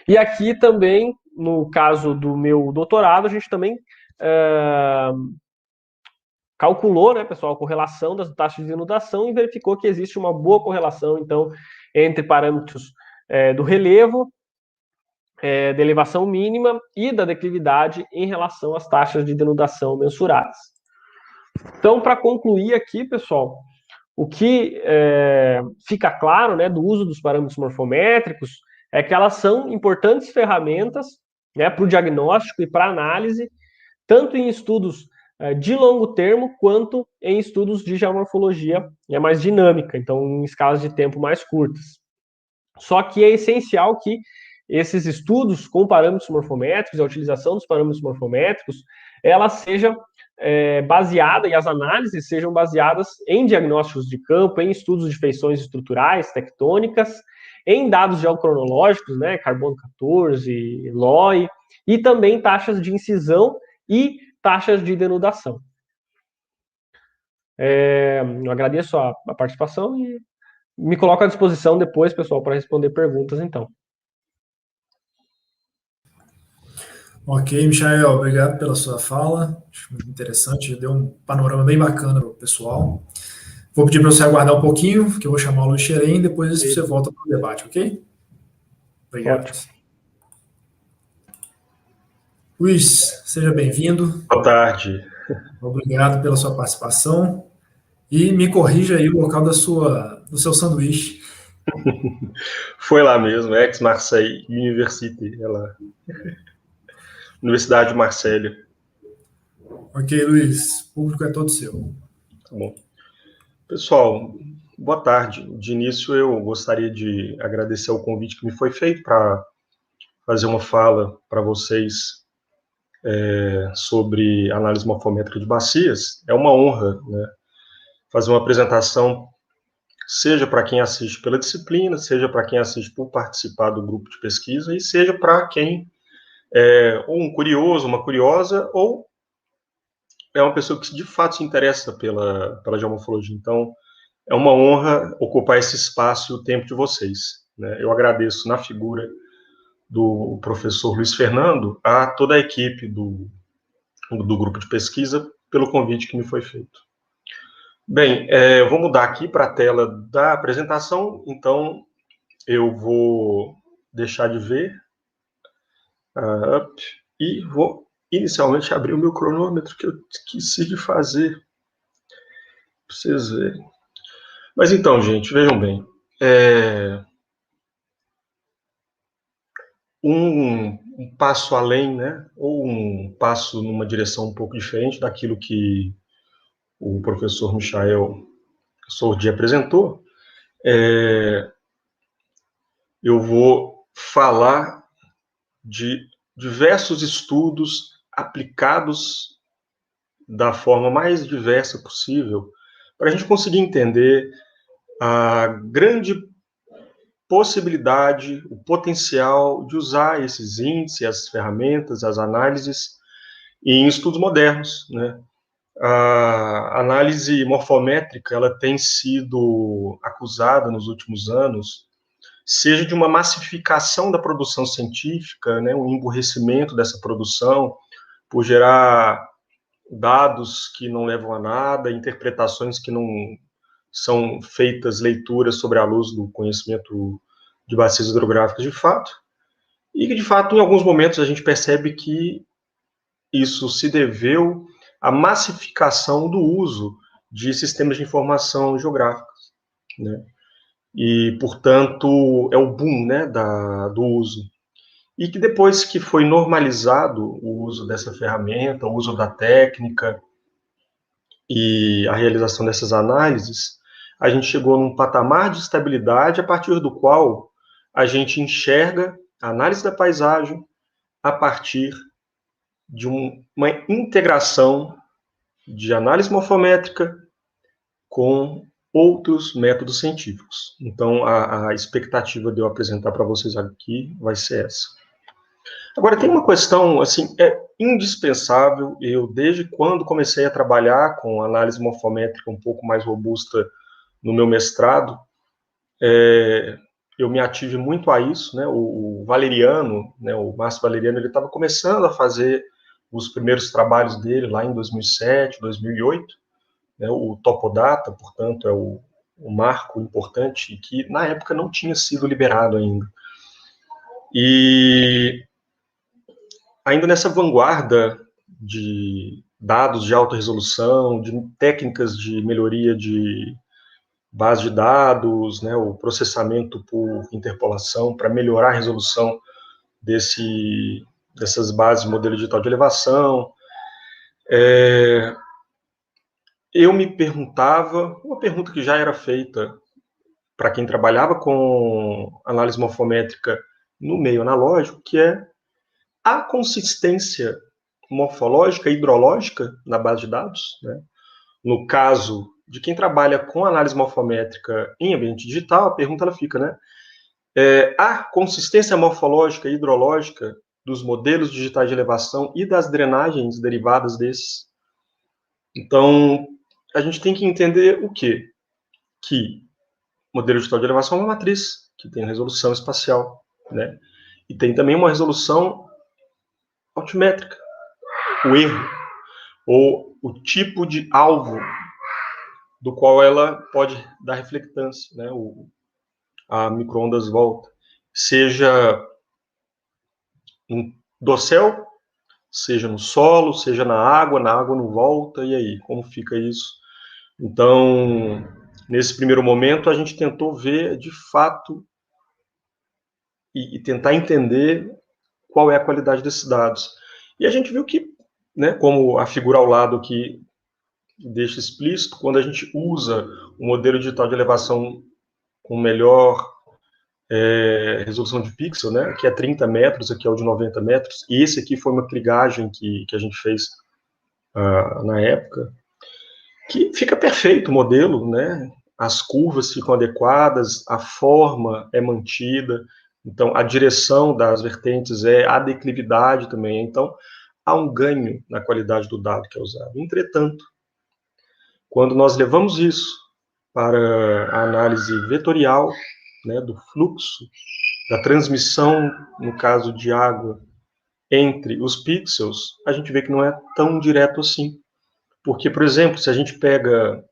E aqui também, no caso do meu doutorado, a gente também calculou, né, pessoal, a correlação das taxas de inundação e verificou que existe uma boa correlação, então, entre parâmetros do relevo, da elevação mínima e da declividade em relação às taxas de denudação mensuradas. Então, para concluir aqui, pessoal, o que fica claro, né, do uso dos parâmetros morfométricos é que elas são importantes ferramentas, né, para o diagnóstico e para a análise, tanto em estudos de longo termo quanto em estudos de geomorfologia mais dinâmica, então em escalas de tempo mais curtas. Só que é essencial que esses estudos com parâmetros morfométricos, a utilização dos parâmetros morfométricos, ela seja baseada, e as análises sejam baseadas em diagnósticos de campo, em estudos de feições estruturais, tectônicas, em dados geocronológicos, né, carbono 14, LOI, e também taxas de incisão e taxas de denudação. Eu agradeço a participação e me coloco à disposição depois, pessoal, para responder perguntas, então. Ok, Michael, obrigado pela sua fala. Acho muito interessante, deu um panorama bem bacana para o pessoal. Vou pedir para você aguardar um pouquinho, que eu vou chamar o Luiz Xerém, e depois você volta para o debate, ok? Obrigado. Ótimo. Luiz, seja bem-vindo. Boa tarde. Obrigado pela sua participação. E me corrija aí o local do seu sanduíche. Foi lá mesmo, Aix-Marseille University, ela. Universidade de Marselha. Ok, Luiz, o público é todo seu. Tá bom. Pessoal, boa tarde. De início, eu gostaria de agradecer o convite que me foi feito para fazer uma fala para vocês sobre análise morfométrica de bacias. É uma honra, né, fazer uma apresentação, seja para quem assiste pela disciplina, seja para quem assiste por participar do grupo de pesquisa, e seja para quem ou um curioso, uma curiosa, ou é uma pessoa que de fato se interessa pela geomorfologia. Então, é uma honra ocupar esse espaço e o tempo de vocês, né? Eu agradeço na figura do professor Luiz Fernando a toda a equipe do grupo de pesquisa pelo convite que me foi feito. Bem, eu vou mudar aqui para a tela da apresentação, então eu vou deixar de ver e vou inicialmente abrir o meu cronômetro, que eu esqueci de fazer, para vocês verem. Mas então, gente, vejam bem. Um passo além, né, ou um passo numa direção um pouco diferente daquilo que o professor Michael Sordi apresentou, eu vou falar de diversos estudos aplicados da forma mais diversa possível, para a gente conseguir entender a grande possibilidade, o potencial de usar esses índices, as ferramentas, as análises em estudos modernos, né? A análise morfométrica, ela tem sido acusada nos últimos anos, seja de uma massificação da produção científica, né, um emburrecimento dessa produção, por gerar dados que não levam a nada, interpretações que não são feitas, leituras sobre a luz do conhecimento de bacias hidrográficas de fato, e que, de fato, em alguns momentos a gente percebe que isso se deveu à massificação do uso de sistemas de informação geográficos, né? E, portanto, é o boom, né, do uso. E que depois que foi normalizado o uso dessa ferramenta, o uso da técnica e a realização dessas análises, a gente chegou num patamar de estabilidade a partir do qual a gente enxerga a análise da paisagem a partir de uma integração de análise morfométrica com outros métodos científicos. Então, a expectativa de eu apresentar para vocês aqui vai ser essa. Agora, tem uma questão, assim, é indispensável. Eu, desde quando comecei a trabalhar com análise morfométrica um pouco mais robusta no meu mestrado, eu me ative muito a isso, né? O Valeriano, né, o Márcio Valeriano, ele estava começando a fazer os primeiros trabalhos dele lá em 2007, 2008, né? O Topodata, portanto, é o marco importante que na época não tinha sido liberado ainda. E ainda nessa vanguarda de dados de alta resolução, de técnicas de melhoria de base de dados, né, o processamento por interpolação para melhorar a resolução dessas bases de modelo digital de elevação, eu me perguntava, uma pergunta que já era feita para quem trabalhava com análise morfométrica no meio analógico, que é a consistência morfológica e hidrológica na base de dados, né? No caso de quem trabalha com análise morfométrica em ambiente digital, a pergunta ela fica, né? A consistência morfológica e hidrológica dos modelos digitais de elevação e das drenagens derivadas desses. Então, a gente tem que entender o quê? Que modelo digital de elevação é uma matriz que tem resolução espacial, né? E tem também uma resolução altimétrica, o erro, ou o tipo de alvo do qual ela pode dar reflectância, né? A micro-ondas volta, seja no dossel, seja no solo, seja na água não volta, e aí, como fica isso? Então, nesse primeiro momento, a gente tentou ver, de fato, e tentar entender qual é a qualidade desses dados. E a gente viu que, né, como a figura ao lado aqui deixa explícito, quando a gente usa o modelo digital de elevação com melhor resolução de pixel, né, que é 30 metros, aqui é o de 90 metros, e esse aqui foi uma trigagem que a gente fez na época, que fica perfeito o modelo, né, as curvas ficam adequadas, a forma é mantida, então a direção das vertentes a declividade também, então há um ganho na qualidade do dado que é usado. Entretanto, quando nós levamos isso para a análise vetorial, né, do fluxo, da transmissão, no caso de água, entre os pixels, a gente vê que não é tão direto assim. Porque, por exemplo, se a gente pega,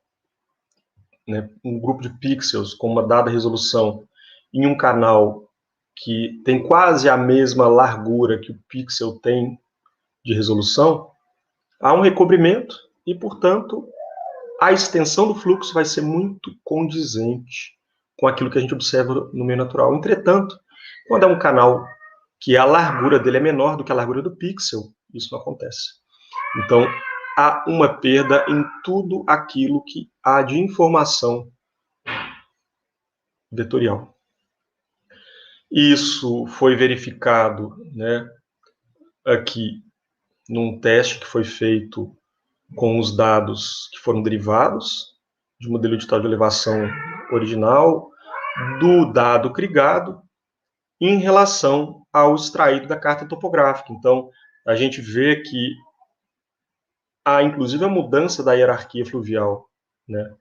né, um grupo de pixels com uma dada resolução em um canal que tem quase a mesma largura que o pixel tem de resolução, há um recobrimento e, portanto, a extensão do fluxo vai ser muito condizente com aquilo que a gente observa no meio natural. Entretanto, quando é um canal que a largura dele é menor do que a largura do pixel, isso não acontece. Então, há uma perda em tudo aquilo que há de informação vetorial. Isso foi verificado, né, aqui num teste que foi feito com os dados que foram derivados de modelo edital de elevação original, do dado crigado, em relação ao extraído da carta topográfica. Então, a gente vê que há, inclusive, a mudança da hierarquia fluvial, né?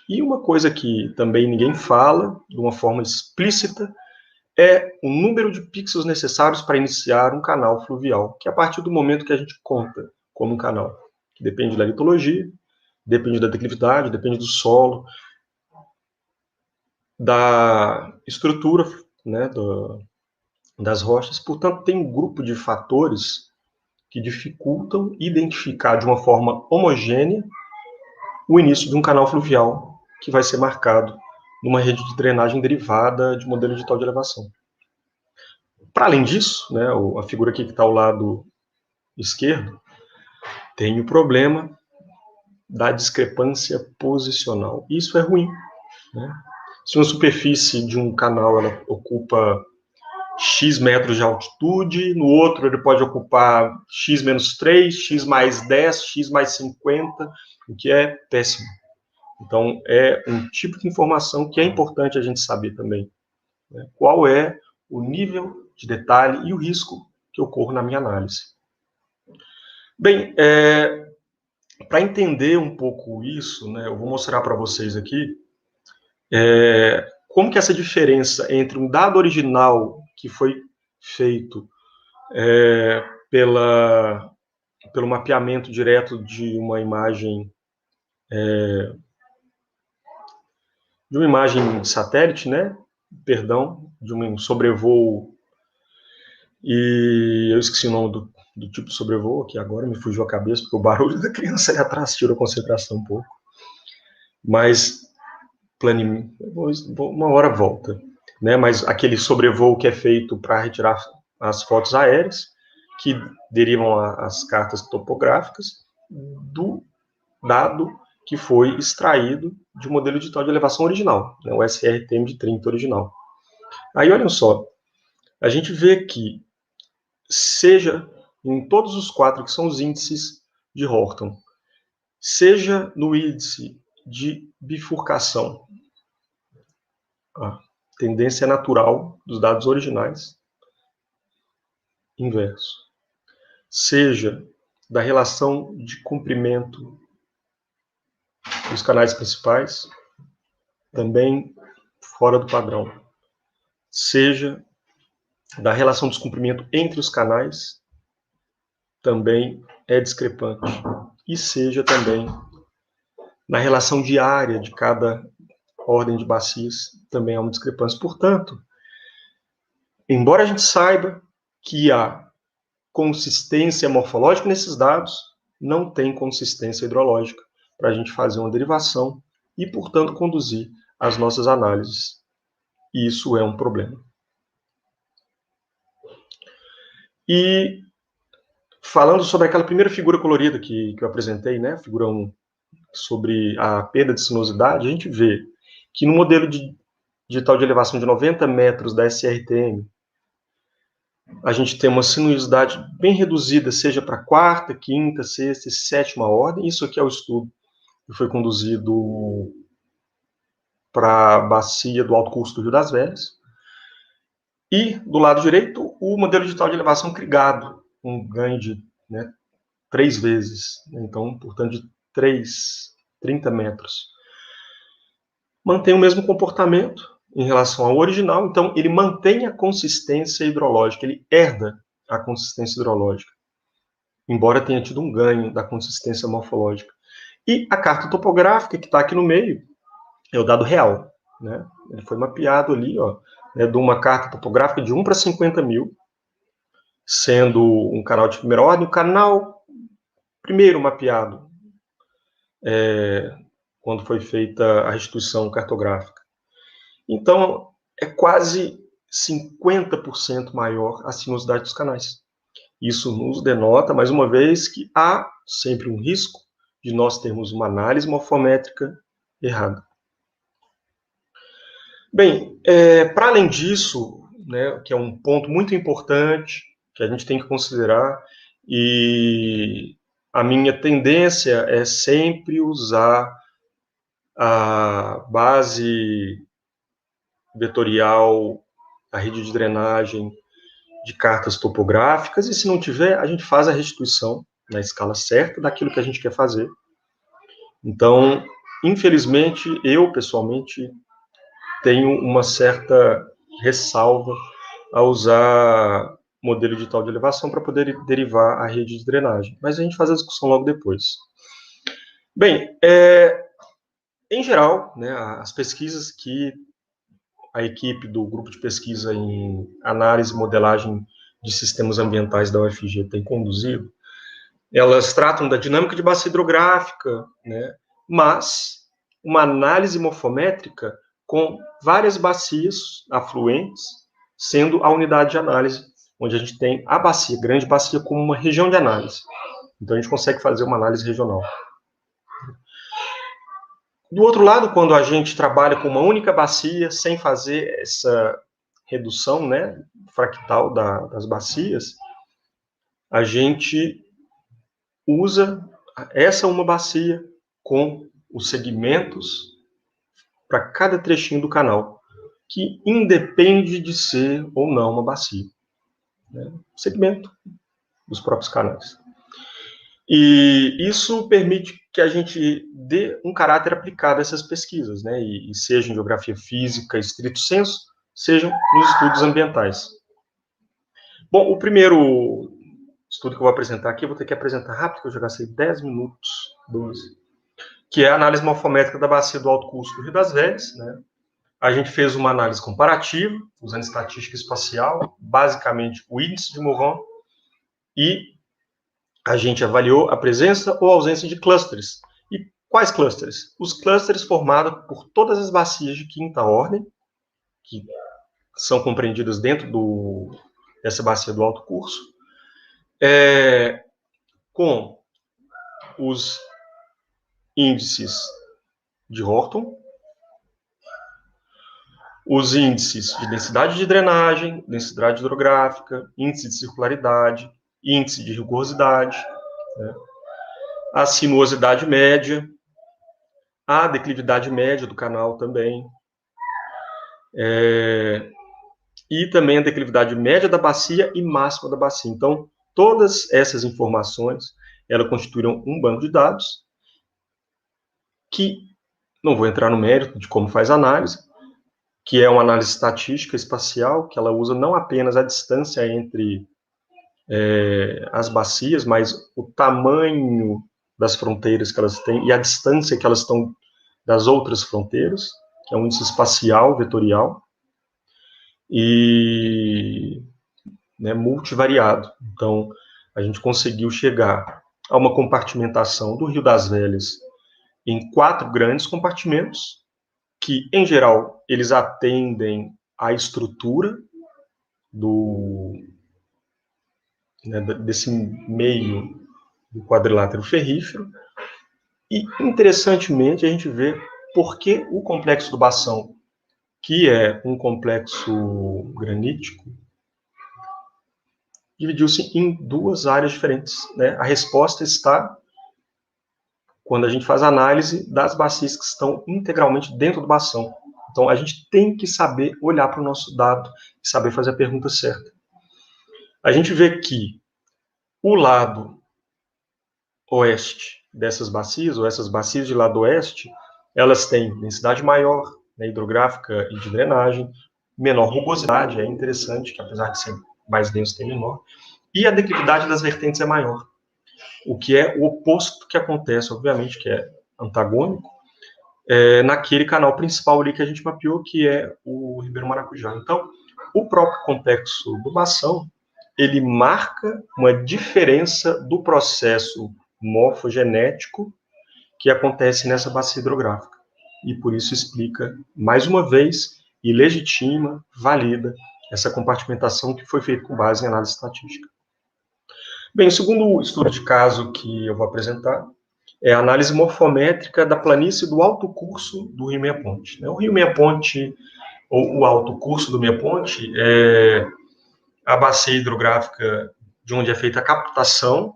E uma coisa que também ninguém fala, de uma forma explícita, é o número de pixels necessários para iniciar um canal fluvial, que é a partir do momento que a gente conta como um canal, que depende da litologia, depende da declividade, depende do solo, da estrutura, né, das rochas. Portanto, tem um grupo de fatores que dificultam identificar de uma forma homogênea o início de um canal fluvial que vai ser marcado numa rede de drenagem derivada de modelo edital de elevação. Para além disso, né, a figura aqui que está ao lado esquerdo, tem o problema da discrepância posicional. Isso é ruim, né? Se uma superfície de um canal ela ocupa X metros de altitude, no outro ele pode ocupar X menos 3, X mais 10, X mais 50, o que é péssimo. Então, é um tipo de informação que é importante a gente saber também, né? Qual é o nível de detalhe e o risco que ocorre na minha análise. Bem, para entender um pouco isso, né, eu vou mostrar para vocês aqui como que essa diferença entre um dado original que foi feito pelo mapeamento direto de uma imagem de satélite, né? Perdão, de um sobrevoo, e eu esqueci o nome do tipo de sobrevoo, que agora me fugiu a cabeça, porque o barulho da criança ali atrás tira a concentração um pouco. Mas, uma hora volta, né? Mas aquele sobrevoo que é feito para retirar as fotos aéreas, que derivam as cartas topográficas do dado que foi extraído de um modelo edital de elevação original, né, o SRTM de 30 original. Aí, olhem só, a gente vê que, seja em todos os 4 que são os índices de Horton, seja no índice de bifurcação, a tendência natural dos dados originais, inverso, seja da relação de comprimento dos canais principais, também fora do padrão, seja da relação de comprimento entre os canais, também é discrepante, e seja também na relação de área de cada ordem de bacias, também há uma discrepância. Portanto, embora a gente saiba que há consistência morfológica nesses dados, não tem consistência hidrológica para a gente fazer uma derivação e, portanto, conduzir as nossas análises. E isso é um problema. E falando sobre aquela primeira figura colorida que eu apresentei, né, figura 1, sobre a perda de sinuosidade, a gente vê que no modelo digital de elevação de 90 metros da SRTM, a gente tem uma sinuosidade bem reduzida, seja para a 4ª, 5ª, 6ª e 7ª ordem. Isso aqui é o estudo que foi conduzido para a bacia do Alto Curso do Rio das Velhas. E, do lado direito, o modelo digital de elevação crigado, um ganho de 3 vezes, então, portanto, de 30 metros. Mantém o mesmo comportamento em relação ao original, então ele mantém a consistência hidrológica, ele herda a consistência hidrológica, embora tenha tido um ganho da consistência morfológica. E a carta topográfica, que está aqui no meio, é o dado real, né? Ele foi mapeado ali, ó, de uma carta topográfica de 1 para 50 mil, sendo um canal de primeira ordem, o canal primeiro mapeado, quando foi feita a restituição cartográfica. Então, é quase 50% maior a sinuosidade dos canais. Isso nos denota, mais uma vez, que há sempre um risco de nós termos uma análise morfométrica errada. Bem, para além disso, né, que é um ponto muito importante que a gente tem que considerar, e a minha tendência é sempre usar a base vetorial, a rede de drenagem de cartas topográficas, e se não tiver, a gente faz a restituição na escala certa daquilo que a gente quer fazer. Então, infelizmente, eu, pessoalmente, tenho uma certa ressalva a usar modelo digital de elevação para poder derivar a rede de drenagem. Mas a gente faz a discussão logo depois. Bem, em geral, né, as pesquisas que a equipe do grupo de pesquisa em análise e modelagem de sistemas ambientais da UFG tem conduzido, elas tratam da dinâmica de bacia hidrográfica, né, mas uma análise morfométrica com várias bacias afluentes, sendo a unidade de análise, onde a gente tem a bacia, grande bacia, como uma região de análise. Então, a gente consegue fazer uma análise regional. Do outro lado, quando a gente trabalha com uma única bacia, sem fazer essa redução, né, fractal das bacias, a gente usa essa uma bacia com os segmentos para cada trechinho do canal, que independe de ser ou não uma bacia, né, segmento dos próprios canais. E isso permite que a gente dê um caráter aplicado a essas pesquisas, né, e seja em geografia física, estrito senso, sejam nos estudos ambientais. Bom, o primeiro estudo que eu vou apresentar aqui, eu vou ter que apresentar rápido, porque eu já gastei 10 minutos, 12, que é a análise morfométrica da bacia do Alto Curso do Rio das Velhas, né. A gente fez uma análise comparativa, usando estatística espacial, basicamente o índice de Morvan, e a gente avaliou a presença ou ausência de clusters. E quais clusters? Os clusters formados por todas as bacias de quinta ordem, que são compreendidas dentro dessa bacia do alto curso, com os índices de Horton, os índices de densidade de drenagem, densidade hidrográfica, índice de circularidade, índice de rigorosidade, né, a sinuosidade média, a declividade média do canal também, e também a declividade média da bacia e máxima da bacia. Então, todas essas informações, elas constituíram um banco de dados que, não vou entrar no mérito de como faz a análise, que é uma análise estatística espacial, que ela usa não apenas a distância entre as bacias, mas o tamanho das fronteiras que elas têm e a distância que elas estão das outras fronteiras, que é um índice espacial vetorial, e multivariado. Então, a gente conseguiu chegar a uma compartimentação do Rio das Velhas em 4 grandes compartimentos, que, em geral, eles atendem à estrutura desse meio do quadrilátero ferrífero. E, interessantemente, a gente vê por que o complexo do Bação, que é um complexo granítico, dividiu-se em 2 áreas diferentes, né? A resposta está quando a gente faz a análise das bacias que estão integralmente dentro do Bação. Então, a gente tem que saber olhar para o nosso dado e saber fazer a pergunta certa. A gente vê que o lado oeste dessas bacias, ou essas bacias de lado oeste, elas têm densidade maior, né, hidrográfica e de drenagem, menor rugosidade, é interessante, que apesar de ser mais denso, tem menor, e a declividade das vertentes é maior, o que é o oposto que acontece, obviamente, que é antagônico, naquele canal principal ali que a gente mapeou, que é o Ribeiro Maracujá. Então, o próprio complexo do Bação, ele marca uma diferença do processo morfogenético que acontece nessa bacia hidrográfica. E por isso explica, mais uma vez, e legitima, valida essa compartimentação que foi feita com base em análise estatística. Bem, o segundo estudo de caso que eu vou apresentar é a análise morfométrica da planície do alto curso do Rio Meia Ponte. O Rio Meia Ponte, ou o alto curso do Meia Ponte, é a bacia hidrográfica de onde é feita a captação,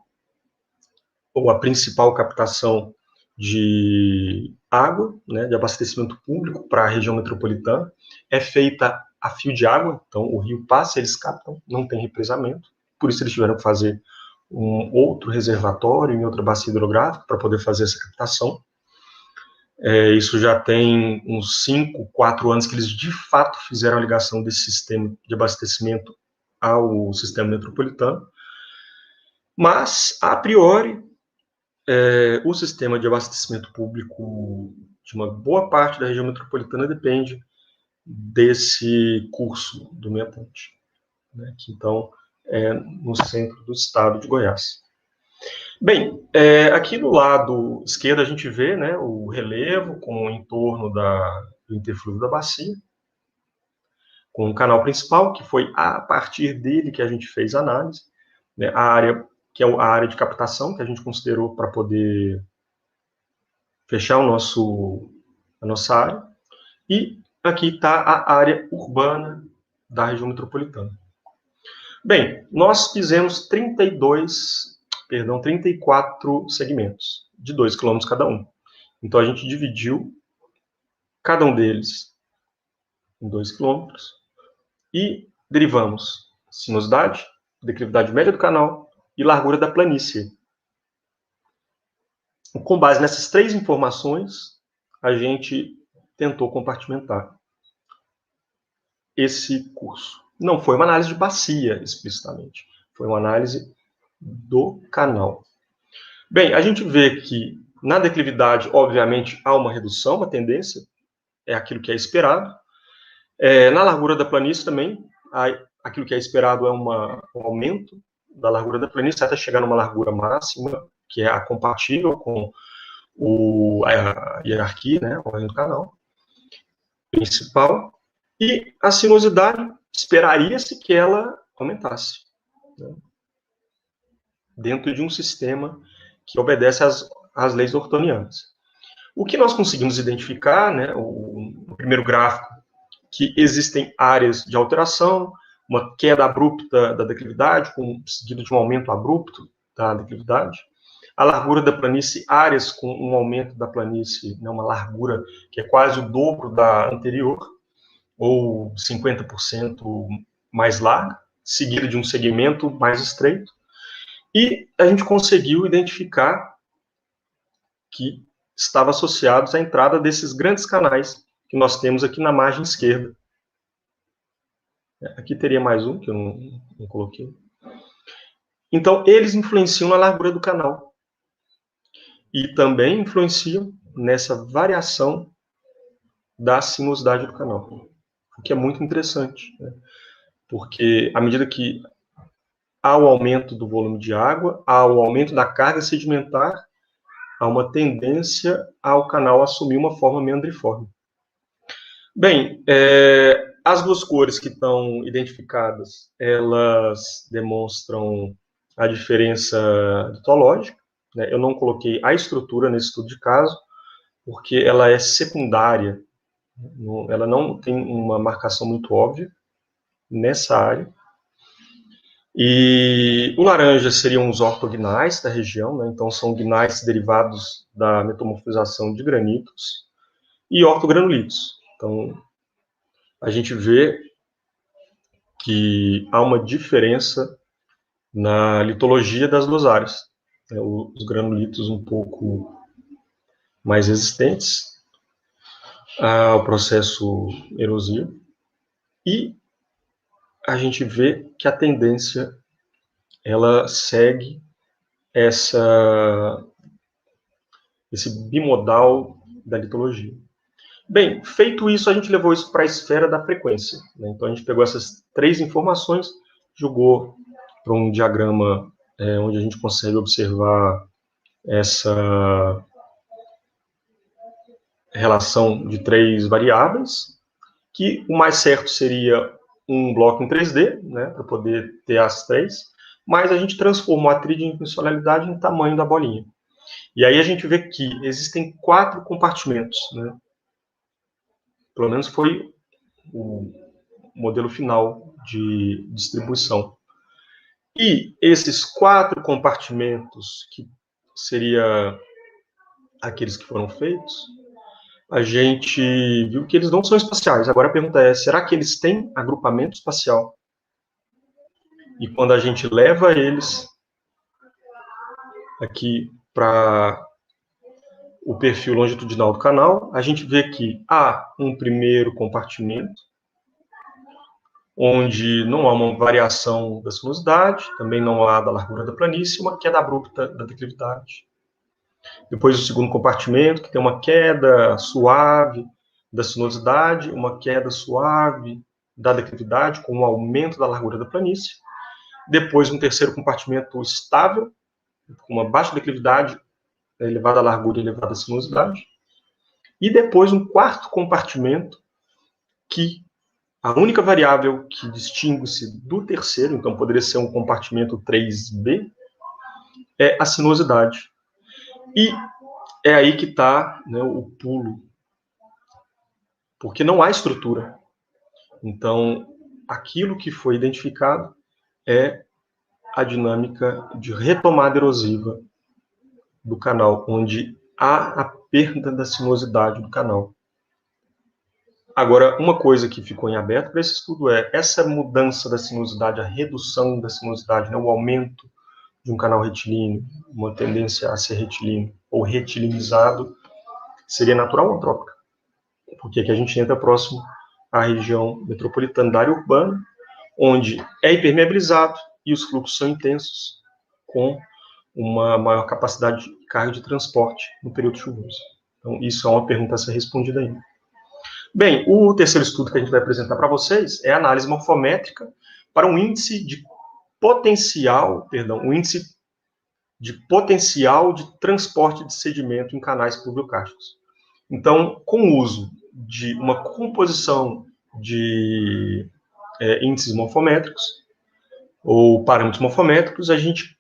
ou a principal captação de água, né, de abastecimento público para a região metropolitana, é feita a fio de água, então o rio passa, eles captam, não tem represamento, por isso eles tiveram que fazer um outro reservatório em outra bacia hidrográfica para poder fazer essa captação. Isso já tem uns 5, 4 anos que eles de fato fizeram a ligação desse sistema de abastecimento ao sistema metropolitano, mas, a priori, o sistema de abastecimento público de uma boa parte da região metropolitana depende desse curso do Meia Ponte, né, que então é no centro do estado de Goiás. Bem, aqui do lado esquerdo a gente vê, né, o relevo com o entorno do interflúvio da bacia, com o canal principal, que foi a partir dele que a gente fez a análise, né, a área que é a área de captação que a gente considerou para poder fechar a nossa área, e aqui está a área urbana da região metropolitana. Bem, nós fizemos 34 segmentos, de 2 km cada um. Então, a gente dividiu cada um deles em 2 km e derivamos sinuosidade, declividade média do canal e largura da planície. Com base nessas 3 informações, a gente tentou compartimentar esse curso. Não foi uma análise de bacia, explicitamente. Foi uma análise do canal. Bem, a gente vê que na declividade, obviamente, há uma redução, uma tendência, é aquilo que é esperado. Na largura da planície também, aquilo que é esperado é um aumento da largura da planície até chegar numa largura máxima, que é a compatível com a hierarquia, né, a ordem do canal principal. E a sinuosidade, esperaria-se que ela aumentasse, né, dentro de um sistema que obedece às leis ortonianas. O que nós conseguimos identificar, né, o primeiro gráfico, que existem áreas de alteração, uma queda abrupta da declividade, seguido de um aumento abrupto da declividade. A largura da planície, áreas com um aumento da planície, né, uma largura que é quase o dobro da anterior, ou 50% mais larga, seguido de um segmento mais estreito. E a gente conseguiu identificar que estava associados à entrada desses grandes canais que nós temos aqui na margem esquerda. Aqui teria mais um, que eu não coloquei. Então, eles influenciam na largura do canal. E também influenciam nessa variação da sinuosidade do canal. O que é muito interessante, né? Porque à medida que há o aumento do volume de água, há o aumento da carga sedimentar, há uma tendência ao canal assumir uma forma meandriforme. Bem, as duas cores que estão identificadas, elas demonstram a diferença litológica, né? Eu não coloquei a estrutura nesse estudo de caso, porque ela é secundária, ela não tem uma marcação muito óbvia nessa área. E o laranja seriam os ortognais da região, né? Então são gnais derivados da metamorfização de granitos e ortogranulitos. Então a gente vê que há uma diferença na litologia das duas áreas, né? Os granulitos um pouco mais resistentes ao processo erosivo, e a gente vê que a tendência ela segue esse bimodal da litologia. Bem, feito isso, a gente levou isso para a esfera da frequência, né? Então a gente pegou essas 3 informações, jogou para um diagrama onde a gente consegue observar essa relação de 3 variáveis, que o mais certo seria um bloco em 3D, né, para poder ter as 3, mas a gente transformou a tridimensionalidade em tamanho da bolinha. E aí a gente vê que existem 4 compartimentos, né? Pelo menos foi o modelo final de distribuição. E esses 4 compartimentos, que seria aqueles que foram feitos, a gente viu que eles não são espaciais. Agora a pergunta é, será que eles têm agrupamento espacial? E quando a gente leva eles aqui para o perfil longitudinal do canal, a gente vê que há um primeiro compartimento, onde não há uma variação da sinuosidade, também não há da largura da planície, uma queda abrupta da declividade. Depois o segundo compartimento, que tem uma queda suave da sinuosidade, uma queda suave da declividade, com um aumento da largura da planície. Depois um terceiro compartimento estável, com uma baixa declividade, elevada largura e elevada sinuosidade. E depois um quarto compartimento, que a única variável que distingue-se do terceiro, então poderia ser um compartimento 3B, é a sinuosidade. E é aí que está, né, o pulo, porque não há estrutura. Então, aquilo que foi identificado é a dinâmica de retomada erosiva do canal, onde há a perda da sinuosidade do canal. Agora, uma coisa que ficou em aberto para esse estudo é essa mudança da sinuosidade, a redução da sinuosidade, né, o aumento de um canal retilíneo, uma tendência a ser retilíneo ou retilinizado, seria natural ou antrópica? Porque aqui a gente entra próximo à região metropolitana da área urbana, onde é hipermeabilizado e os fluxos são intensos, com uma maior capacidade de carga de transporte no período chuvoso. Então, isso é uma pergunta a ser respondida ainda. Bem, o terceiro estudo que a gente vai apresentar para vocês é a análise morfométrica para um índice de potencial de transporte de sedimento em canais pluviocársticos. Então, com o uso de uma composição de índices morfométricos ou parâmetros morfométricos, a gente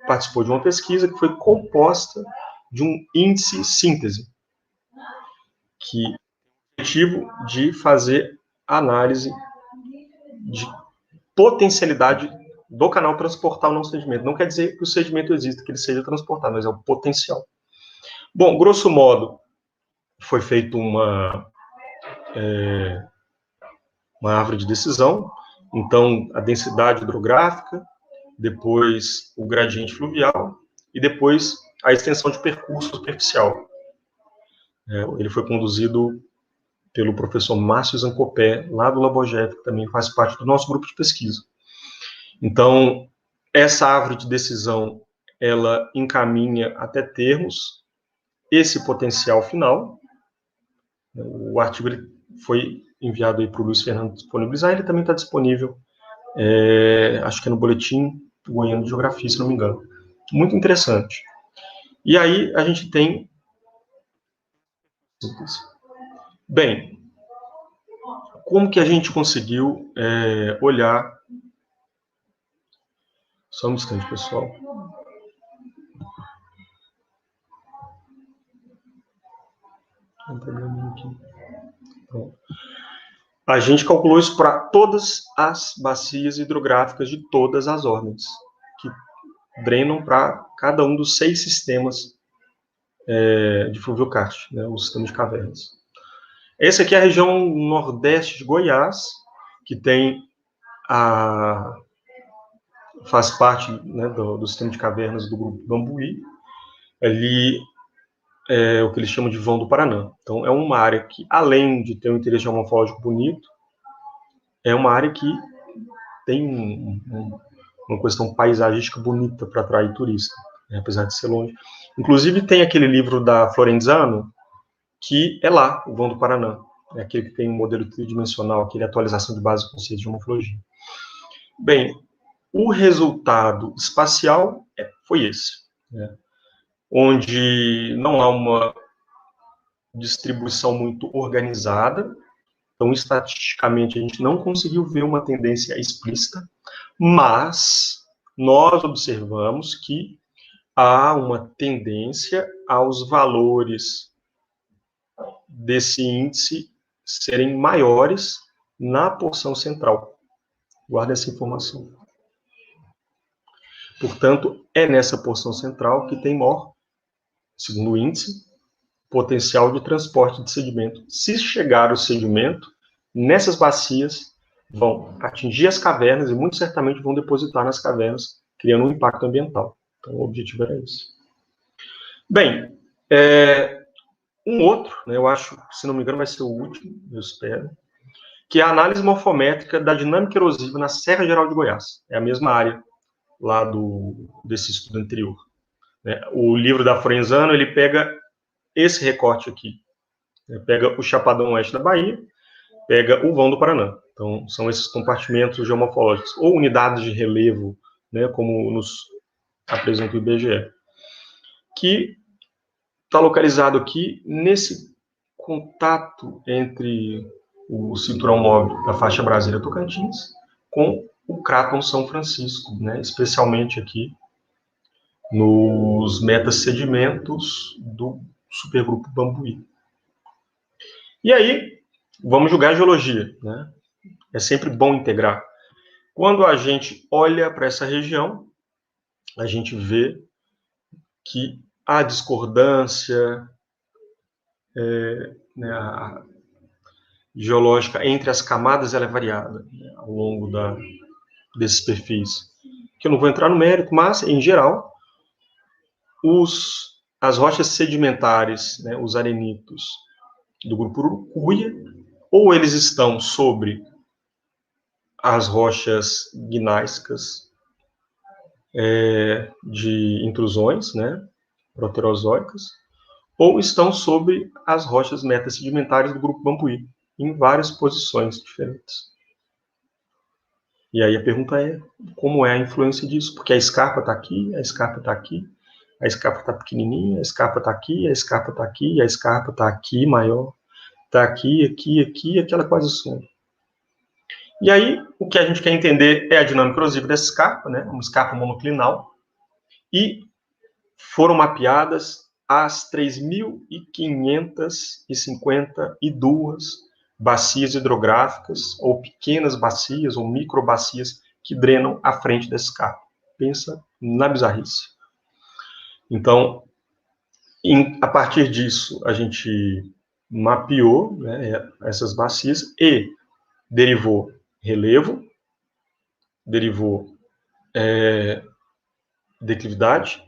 participou de uma pesquisa que foi composta de um índice síntese, que é o objetivo de fazer análise de potencialidade do canal transportar ou não sedimento. Não quer dizer que o sedimento exista, que ele seja transportado, mas é o potencial. Bom, grosso modo, foi feita uma árvore de decisão, então a densidade hidrográfica, depois o gradiente fluvial e depois a extensão de percurso superficial. Ele foi conduzido pelo professor Márcio Zancopé, lá do Labogef, que também faz parte do nosso grupo de pesquisa. Então, essa árvore de decisão, ela encaminha até termos esse potencial final. O artigo ele foi enviado aí para o Luiz Fernando disponibilizar, ele também está disponível, acho que é no Boletim Goiano de Geografia, se não me engano. Muito interessante. E aí a gente tem... Bem, como que a gente conseguiu olhar... Só um instante, pessoal. Tem um probleminha aqui. Pronto. A gente calculou isso para todas as bacias hidrográficas de todas as ordens, que drenam para cada um dos 6 sistemas de fluviocárstico, né, o sistema de cavernas. Essa aqui é a região nordeste de Goiás, que tem faz parte, né, do sistema de cavernas do grupo Bambuí. Ali é o que eles chamam de vão do Paraná. Então, é uma área que, além de ter um interesse geomorfológico bonito, é uma área que tem uma questão paisagística bonita para atrair turista, né, apesar de ser longe. Inclusive, tem aquele livro da Florenzano, que é lá, o vão do Paraná. É aquele que tem um modelo tridimensional, aquele atualização de base do conceito de geomorfologia. Bem, o resultado espacial foi esse, né, onde não há uma distribuição muito organizada. Então, estatisticamente, a gente não conseguiu ver uma tendência explícita, mas nós observamos que há uma tendência aos valores desse índice serem maiores na porção central. Guarda essa informação. Portanto, é nessa porção central que tem maior, segundo o índice, potencial de transporte de sedimento. Se chegar o sedimento, nessas bacias vão atingir as cavernas e muito certamente vão depositar nas cavernas, criando um impacto ambiental. Então, o objetivo era esse. Bem, um outro, né, eu acho, se não me engano, vai ser o último, eu espero, que é a análise morfométrica da dinâmica erosiva na Serra Geral de Goiás. É a mesma área lá desse estudo anterior. Né? O livro da Forenzano, ele pega esse recorte aqui. Né? Pega o Chapadão Oeste da Bahia, pega o Vão do Paraná. Então, são esses compartimentos geomorfológicos, ou unidades de relevo, né, como nos apresenta o IBGE, que está localizado aqui nesse contato entre o cinturão móvel da faixa Brasília-Tocantins com o Cráton São Francisco, né, especialmente aqui nos metasedimentos do supergrupo Bambuí. E aí, vamos julgar a geologia, né? É sempre bom integrar. Quando a gente olha para essa região, a gente vê que a discordância né, a geológica entre as camadas ela é variada, né, ao longo desses perfis. Que eu não vou entrar no mérito, mas, em geral, as rochas sedimentares, né, os arenitos do grupo Urucuia, ou eles estão sobre as rochas gnaissicas de intrusões, né, proterozoicas, ou estão sobre as rochas metasedimentares do grupo Bambuí, em várias posições diferentes. E aí a pergunta é, como é a influência disso? Porque a escarpa está aqui, a escarpa está aqui, a escarpa está pequenininha, a escarpa está aqui, a escarpa está aqui, a escarpa está aqui maior, está aqui, aqui, aqui, aquela quase some. E aí, o que a gente quer entender é a dinâmica erosiva dessa escarpa, né? Uma escarpa monoclinal, e foram mapeadas as 3.552 bacias hidrográficas, ou pequenas bacias, ou microbacias, que drenam à frente dessa escarpa. Pensa na bizarrice. Então, a partir disso, a gente mapeou, né, essas bacias e derivou relevo, derivou declividade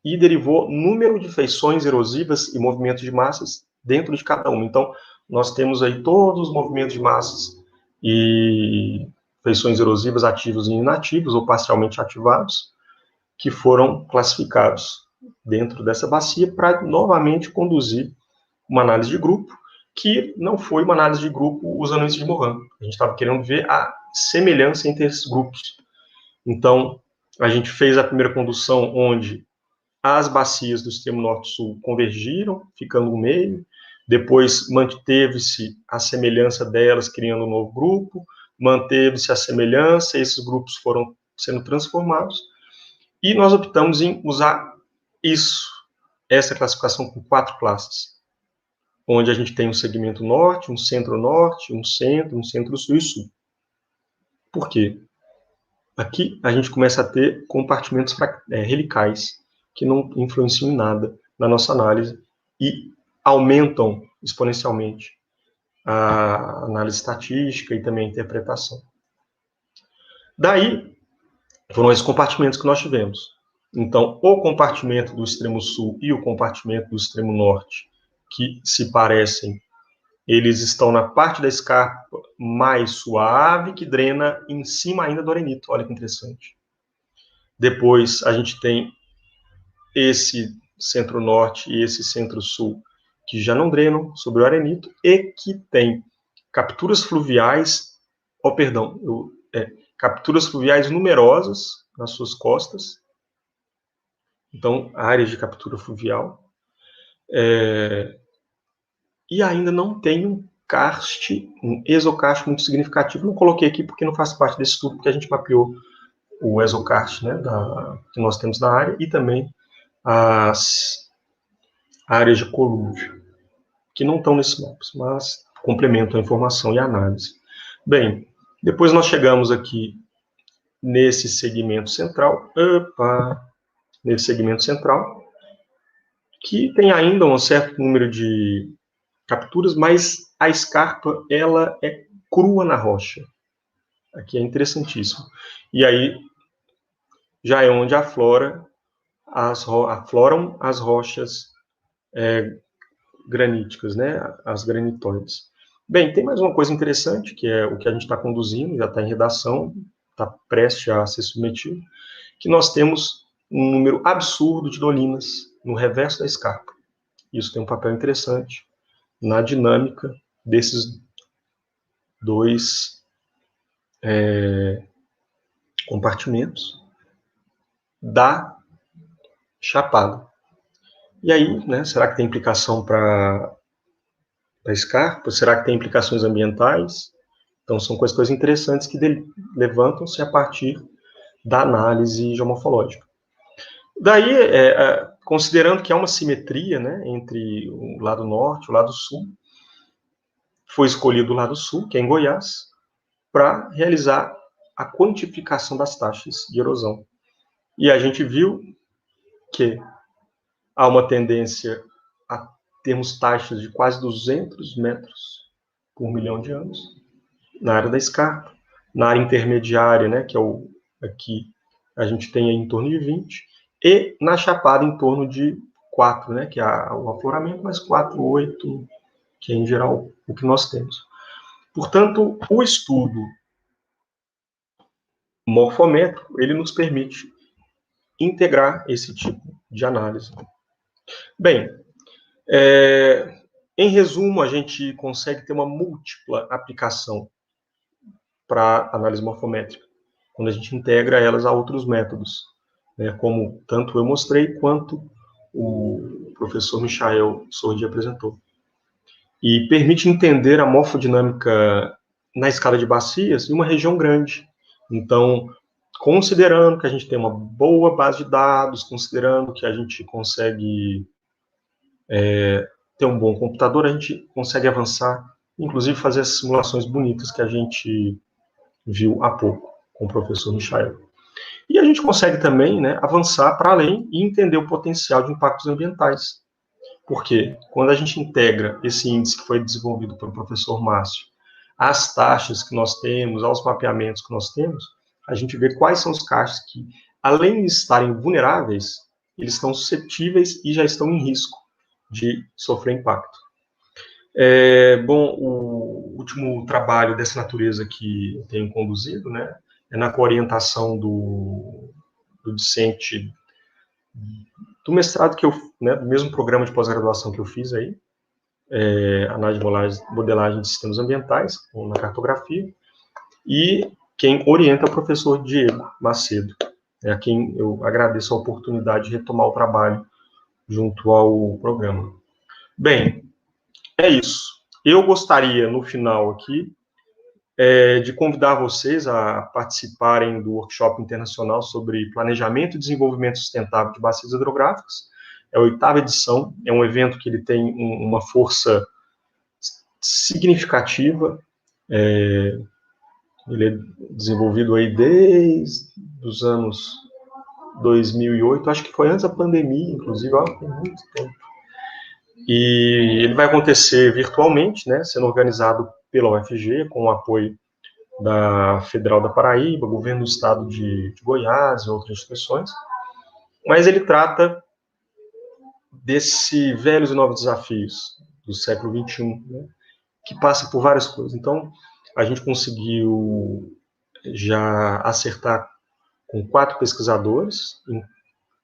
e derivou número de feições erosivas e movimentos de massas dentro de cada uma. Então, nós temos aí todos os movimentos de massas e feições erosivas ativos e inativos, ou parcialmente ativados, que foram classificados dentro dessa bacia para novamente conduzir uma análise de grupo, que não foi uma análise de grupo usando isso de Morin. A gente estava querendo ver a semelhança entre esses grupos. Então, a gente fez a primeira condução onde as bacias do extremo norte-sul convergiram, ficando no meio, depois manteve-se a semelhança delas, criando um novo grupo, manteve-se a semelhança, esses grupos foram sendo transformados, e nós optamos em usar essa classificação com 4 classes, onde a gente tem um segmento norte, um centro-norte, um centro-sul e sul. Por quê? Aqui a gente começa a ter compartimentos relicais, que não influenciam em nada na nossa análise e aumentam exponencialmente a análise estatística e também a interpretação. Daí, foram esses compartimentos que nós tivemos. Então, o compartimento do extremo sul e o compartimento do extremo norte, que se parecem, eles estão na parte da escarpa mais suave, que drena em cima ainda do arenito. Olha que interessante. Depois, a gente tem esse centro-norte e esse centro-sul, que já não drenam sobre o arenito, e que tem capturas fluviais, capturas fluviais numerosas nas suas costas, então, áreas de captura fluvial, e ainda não tem um exocarste muito significativo. Não coloquei aqui porque não faz parte desse estudo, porque a gente mapeou o exocarste, né, que nós temos na área, e também as áreas de colúvio, que não estão nesse mapa, mas complementam a informação e a análise. Bem, depois nós chegamos aqui nesse segmento central, que tem ainda um certo número de capturas, mas a escarpa, ela é crua na rocha. Aqui é interessantíssimo. E aí já é onde afloram as rochas graníticas, né? As granitóides. Bem, tem mais uma coisa interessante, que é o que a gente está conduzindo, já está em redação, está prestes a ser submetido, que nós temos um número absurdo de dolinas no reverso da escarpa. Isso tem um papel interessante na dinâmica desses dois compartimentos da chapada. E aí, né, será que tem implicação para a escarpa? Será que tem implicações ambientais? Então, são coisas interessantes que levantam-se a partir da análise geomorfológica. Daí, considerando que há uma simetria, né, entre o lado norte e o lado sul, foi escolhido o lado sul, que é em Goiás, para realizar a quantificação das taxas de erosão. E a gente viu que há uma tendência a termos taxas de quase 200 metros por milhão de anos na área da escarpa, na área intermediária, né, que é aqui a gente tem em torno de 20, e na chapada em torno de 4, né, que é o afloramento, mas 4, 8, que é em geral o que nós temos. Portanto, o estudo morfométrico, ele nos permite integrar esse tipo de análise. Bem, em resumo, a gente consegue ter uma múltipla aplicação para análise morfométrica, quando a gente integra elas a outros métodos, né, como tanto eu mostrei, quanto o professor Michael Sordi apresentou. E permite entender a morfodinâmica na escala de bacias em uma região grande. Então, considerando que a gente tem uma boa base de dados, considerando que a gente consegue ter um bom computador, a gente consegue avançar, inclusive fazer as simulações bonitas que a gente viu há pouco com o professor Michael. E a gente consegue também, né, avançar para além e entender o potencial de impactos ambientais. Porque quando a gente integra esse índice que foi desenvolvido pelo professor Márcio às taxas que nós temos, aos mapeamentos que nós temos, a gente vê quais são os caixas que, além de estarem vulneráveis, eles estão suscetíveis e já estão em risco de sofrer impacto. Bom, o último trabalho dessa natureza que eu tenho conduzido, né, é na coorientação do discente do mestrado que eu, né, do mesmo programa de pós-graduação que eu fiz aí, análise de modelagem de sistemas ambientais, na cartografia, e quem orienta é o professor Diego Macedo, a quem eu agradeço a oportunidade de retomar o trabalho junto ao programa. Bem, é isso. Eu gostaria, no final aqui, de convidar vocês a participarem do workshop internacional sobre planejamento e desenvolvimento sustentável de bacias hidrográficas. É a 8ª edição, é um evento que ele tem uma força significativa, ele é desenvolvido aí desde os anos 2008, acho que foi antes da pandemia, inclusive, tem muito tempo. E ele vai acontecer virtualmente, né, sendo organizado pela UFG, com o apoio da Federal da Paraíba, governo do estado de Goiás e outras instituições, mas ele trata desse velhos e novos desafios do século XXI, né, que passa por várias coisas. Então, a gente conseguiu já acertar com 4 pesquisadores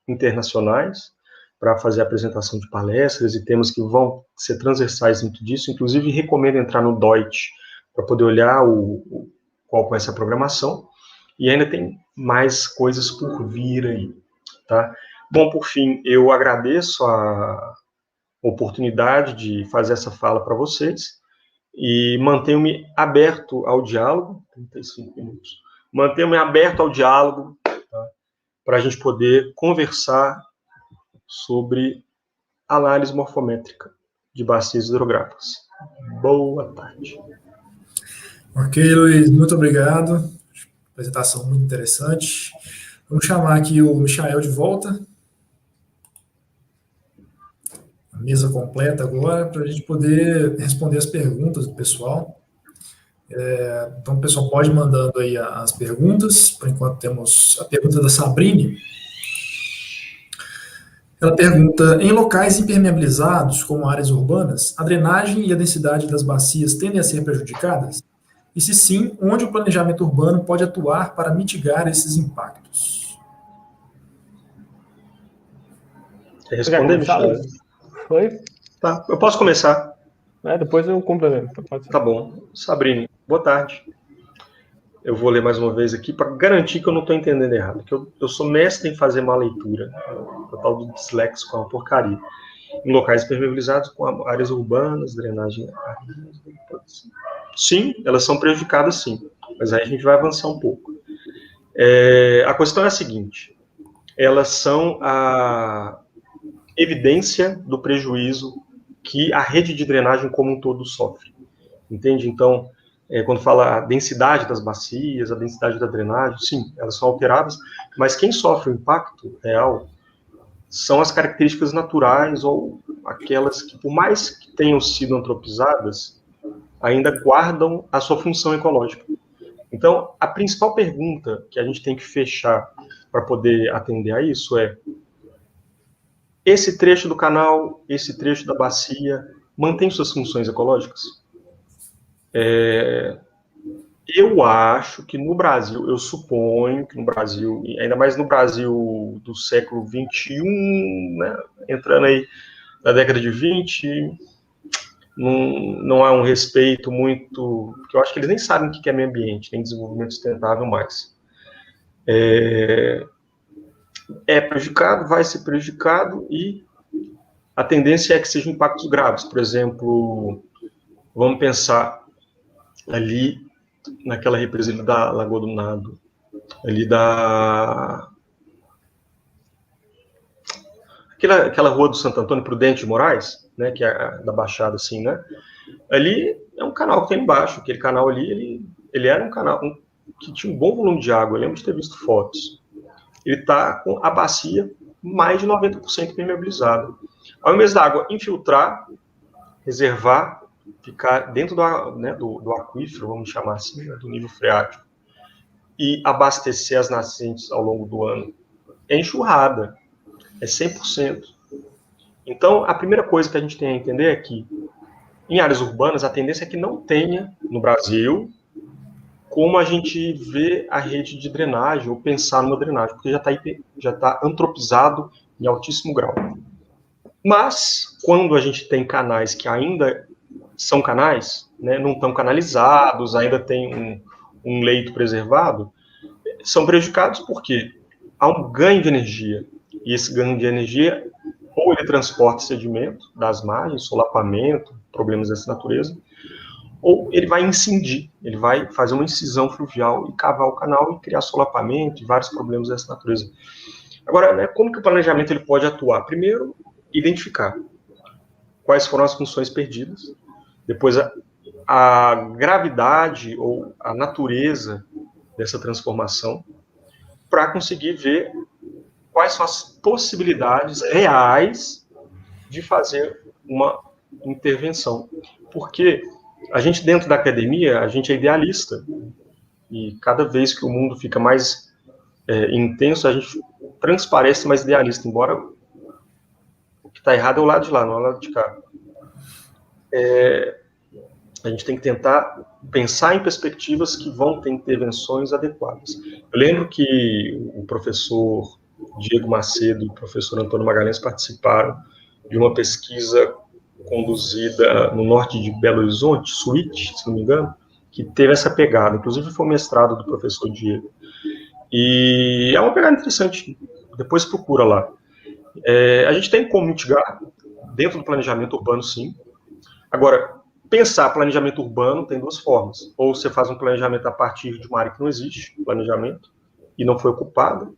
internacionais para fazer a apresentação de palestras e temas que vão ser transversais dentro disso. Inclusive, recomendo entrar no Deutsch para poder olhar qual vai ser a programação. E ainda tem mais coisas por vir aí, tá? Bom, por fim, eu agradeço a oportunidade de fazer essa fala para vocês e mantenho-me aberto ao diálogo, 35 minutos, mantenho-me aberto ao diálogo, tá? Para a gente poder conversar sobre análise morfométrica de bacias hidrográficas. Boa tarde. Ok, Luiz, muito obrigado. Apresentação muito interessante. Vamos chamar aqui o Michael de volta. A mesa completa agora, para a gente poder responder as perguntas do pessoal. Então, o pessoal pode ir mandando aí as perguntas. Por enquanto, temos a pergunta da Sabrine. Ela pergunta: em locais impermeabilizados, como áreas urbanas, a drenagem e a densidade das bacias tendem a ser prejudicadas? E se sim, onde o planejamento urbano pode atuar para mitigar esses impactos? Quer responder, Michel? Oi? Tá, eu posso começar. Depois eu complemento. Tá bom. Sabrine, boa tarde. Eu vou ler mais uma vez aqui para garantir que eu não estou entendendo errado. Que eu sou mestre em fazer má leitura. O tal do disléxico é uma porcaria. Em locais impermeabilizados com áreas urbanas, drenagem. Sim, elas são prejudicadas, sim. Mas aí a gente vai avançar um pouco. A questão é a seguinte: elas são a evidência do prejuízo que a rede de drenagem como um todo sofre. Entende? Então, quando fala a densidade das bacias, a densidade da drenagem, sim, elas são alteradas, mas quem sofre o impacto real são as características naturais ou aquelas que, por mais que tenham sido antropizadas, ainda guardam a sua função ecológica. Então, a principal pergunta que a gente tem que fechar para poder atender a isso é: esse trecho do canal, esse trecho da bacia, mantém suas funções ecológicas? Eu acho que no Brasil, eu suponho que no Brasil, ainda mais no Brasil do século XXI, né, entrando aí na década de 20, não há um respeito muito, porque eu acho que eles nem sabem o que é meio ambiente, nem desenvolvimento sustentável mais. É prejudicado, vai ser prejudicado, e a tendência é que sejam impactos graves. Por exemplo, vamos pensar ali naquela represa da Lagoa do Nado, ali aquela rua do Santo Antônio, Prudente de Moraes, né, que é da Baixada, assim, né? Ali é um canal que tem embaixo. Aquele canal ali, ele era um canal que tinha um bom volume de água. Eu lembro de ter visto fotos. Ele está com a bacia mais de 90% permeabilizada. Ao invés da água infiltrar, reservar, ficar dentro do aquífero, vamos chamar assim, né, do nível freático, e abastecer as nascentes ao longo do ano, é enxurrada, é 100%. Então, a primeira coisa que a gente tem a entender é que, em áreas urbanas, a tendência é que não tenha, no Brasil, como a gente vê a rede de drenagem, ou pensar numa drenagem, porque já está antropizado em altíssimo grau. Mas, quando a gente tem canais que ainda são canais, né, não estão canalizados, ainda tem um leito preservado, são prejudicados porque há um ganho de energia. E esse ganho de energia, ou ele transporta sedimento das margens, solapamento, problemas dessa natureza, ou ele vai incidir, ele vai fazer uma incisão fluvial e cavar o canal e criar solapamento e vários problemas dessa natureza. Agora, né, como que o planejamento ele pode atuar? Primeiro, identificar quais foram as funções perdidas, depois a gravidade ou a natureza dessa transformação, para conseguir ver quais são as possibilidades reais de fazer uma intervenção. Porque a gente, dentro da academia, a gente é idealista, e cada vez que o mundo fica mais intenso, a gente transparece mais idealista, embora o que está errado é o lado de lá, não é o lado de cá. A gente tem que tentar pensar em perspectivas que vão ter intervenções adequadas. Eu lembro que o professor Diego Macedo e o professor Antônio Magalhães participaram de uma pesquisa conduzida no norte de Belo Horizonte, Suíte, se não me engano, que teve essa pegada. Inclusive foi o mestrado do professor Diego. E é uma pegada interessante. Depois procura lá. A gente tem como mitigar dentro do planejamento urbano, sim. Agora, pensar planejamento urbano tem duas formas. Ou você faz um planejamento a partir de uma área que não existe, planejamento, e não foi ocupada.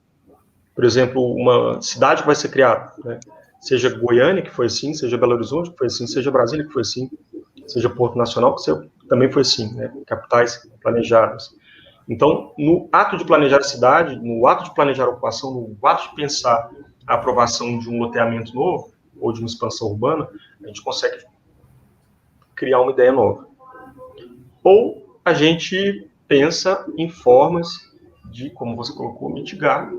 Por exemplo, uma cidade que vai ser criada, né? Seja Goiânia, que foi assim, seja Belo Horizonte, que foi assim, seja Brasília, que foi assim, seja Porto Nacional, que também foi assim, né? Capitais planejadas. Então, no ato de planejar a cidade, no ato de planejar a ocupação, no ato de pensar a aprovação de um loteamento novo, ou de uma expansão urbana, a gente consegue criar uma ideia nova. Ou a gente pensa em formas de, como você colocou, mitigar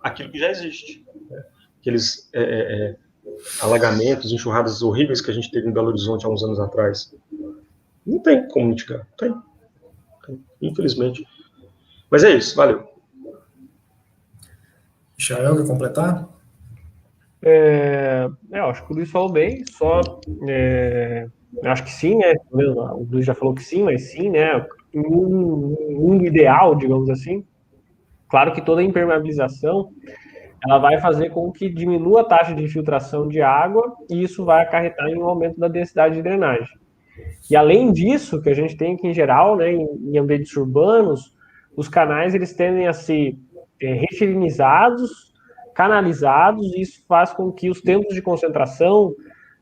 aquilo que já existe. Né? Aqueles alagamentos, enxurradas horríveis que a gente teve em Belo Horizonte há uns anos atrás. Não tem como mitigar, tem, infelizmente. Mas é isso, valeu. Michael, quer completar? Eu acho que o Luiz falou bem, eu acho que sim, né? O Luiz já falou que sim, mas sim, né? Em um mundo ideal, digamos assim, claro que toda impermeabilização ela vai fazer com que diminua a taxa de infiltração de água e isso vai acarretar em um aumento da densidade de drenagem. E além disso, que a gente tem aqui em geral, né, em ambientes urbanos, os canais eles tendem a ser retilinizados, canalizados, e isso faz com que os tempos de concentração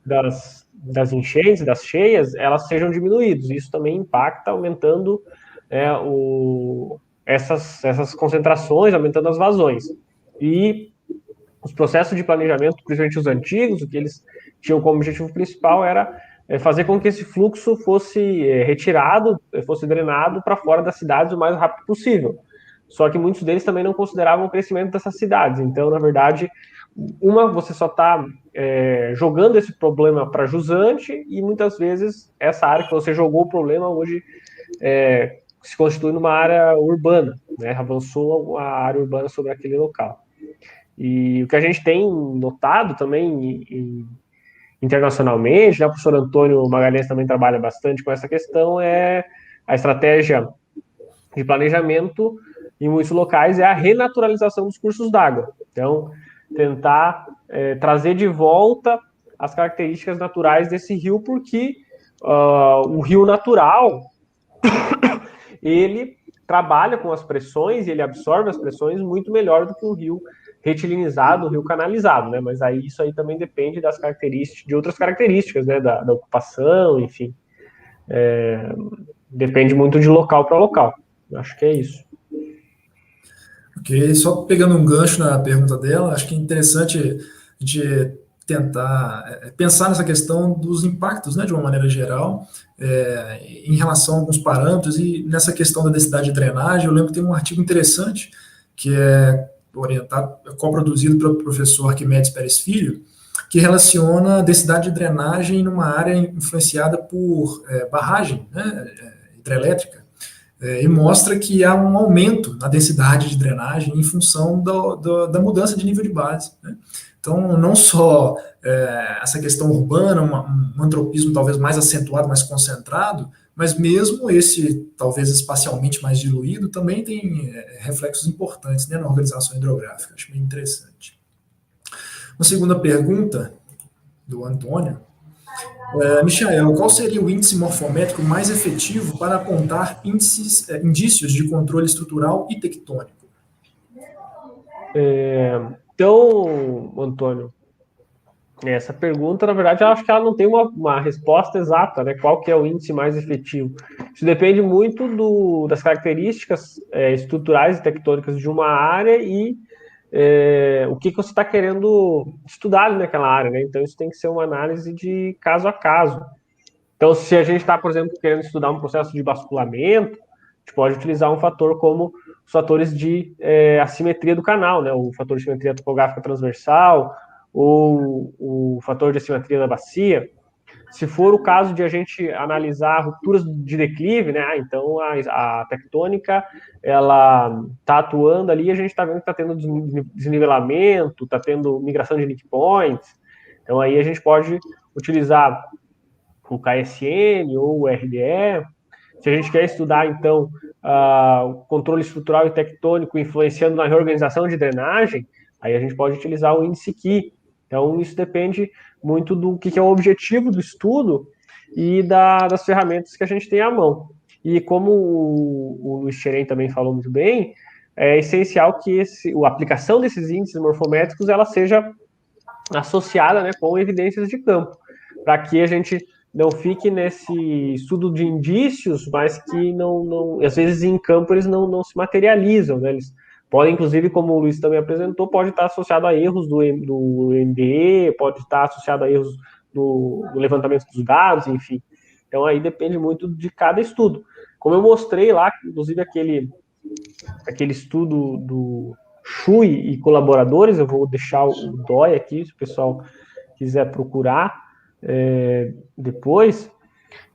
das enchentes, das cheias, elas sejam diminuídos. Isso também impacta, aumentando essas concentrações, aumentando as vazões. E os processos de planejamento, principalmente os antigos, o que eles tinham como objetivo principal era fazer com que esse fluxo fosse retirado, fosse drenado para fora das cidades o mais rápido possível. Só que muitos deles também não consideravam o crescimento dessas cidades. Então, na verdade, você só está jogando esse problema para jusante e muitas vezes essa área que você jogou o problema hoje se constitui numa área urbana, né? Avançou a área urbana sobre aquele local. E o que a gente tem notado também internacionalmente, né, o professor Antônio Magalhães também trabalha bastante com essa questão, é a estratégia de planejamento em muitos locais é a renaturalização dos cursos d'água. Então, tentar trazer de volta as características naturais desse rio, porque o rio natural, ele trabalha com as pressões e ele absorve as pressões muito melhor do que um rio retilinizado, um rio canalizado, né? Mas aí isso aí também depende das características, de outras características, né? Da ocupação, enfim. Depende muito de local para local. Acho que é isso. Ok, só pegando um gancho na pergunta dela, acho que é interessante a gente tentar pensar nessa questão dos impactos, né, de uma maneira geral, em relação a alguns parâmetros e nessa questão da densidade de drenagem. Eu lembro que tem um artigo interessante que é orientado, coproduzido pelo professor Arquimedes Pérez Filho, que relaciona a densidade de drenagem numa área influenciada por barragem, né, hidrelétrica, e mostra que há um aumento na densidade de drenagem em função da mudança de nível de base. Né? Então, não só essa questão urbana, um antropismo talvez mais acentuado, mais concentrado, mas mesmo esse, talvez espacialmente mais diluído, também tem reflexos importantes, né, na organização hidrográfica. Acho bem interessante. Uma segunda pergunta, do Antônio. Michael, qual seria o índice morfométrico mais efetivo para apontar indícios de controle estrutural e tectônico? Então, Antônio, essa pergunta, na verdade, eu acho que ela não tem uma resposta exata, né? Qual que é o índice mais efetivo? Isso depende muito das características estruturais e tectônicas de uma área e o que você está querendo estudar ali naquela área, né? Então, isso tem que ser uma análise de caso a caso. Então, se a gente está, por exemplo, querendo estudar um processo de basculamento, a gente pode utilizar um fator como os fatores de assimetria do canal, né? O fator de simetria topográfica transversal, ou o fator de assimetria da bacia. Se for o caso de a gente analisar rupturas de declive, né? Então a tectônica ela está atuando ali, a gente está vendo que está tendo desnivelamento, está tendo migração de nick points. Então aí a gente pode utilizar o KSN ou o RDE. Se a gente quer estudar, então, o controle estrutural e tectônico influenciando na reorganização de drenagem, aí a gente pode utilizar o índice Key. Então, isso depende muito do que é o objetivo do estudo e das ferramentas que a gente tem à mão. E como o Luiz Xeren também falou muito bem, é essencial que a aplicação desses índices morfométricos ela seja associada, né, com evidências de campo, para que a gente não fique nesse estudo de indícios, mas que às vezes em campo eles não se materializam, né? Eles podem, inclusive, como o Luiz também apresentou, pode estar associado a erros do MBE, pode estar associado a erros do levantamento dos dados, enfim. Então aí depende muito de cada estudo. Como eu mostrei lá, inclusive aquele estudo do Chui e colaboradores, eu vou deixar o DOI aqui, se o pessoal quiser procurar depois,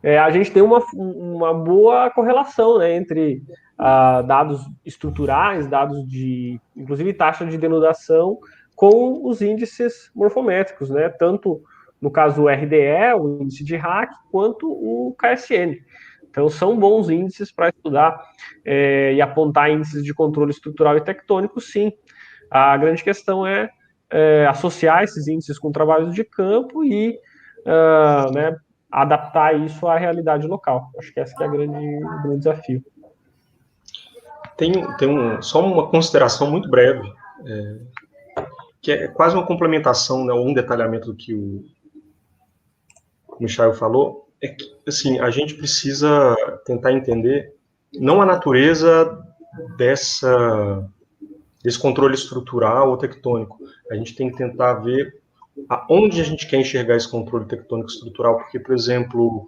a gente tem uma boa correlação, né, entre dados estruturais, dados de, inclusive, taxa de denudação, com os índices morfométricos, né, tanto no caso o RDE, o índice de RAC, quanto o KSN. Então, são bons índices para estudar e apontar índices de controle estrutural e tectônico, sim. A grande questão é associar esses índices com trabalhos de campo e né, adaptar isso à realidade local. Acho que esse que é o grande desafio. Só uma consideração muito breve, que é quase uma complementação, né, ou um detalhamento do que o Michael falou, é que assim, a gente precisa tentar entender não a natureza desse controle estrutural ou tectônico. A gente tem que tentar ver aonde a gente quer enxergar esse controle tectônico estrutural, porque, por exemplo,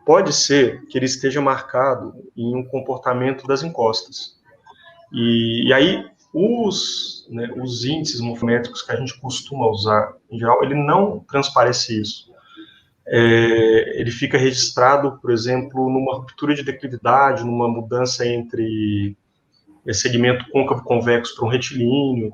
pode ser que ele esteja marcado em um comportamento das encostas. E aí, os índices morfométricos que a gente costuma usar, em geral, ele não transparece isso. Ele fica registrado, por exemplo, numa ruptura de declividade, numa mudança entre segmento côncavo-convexo para um retilíneo.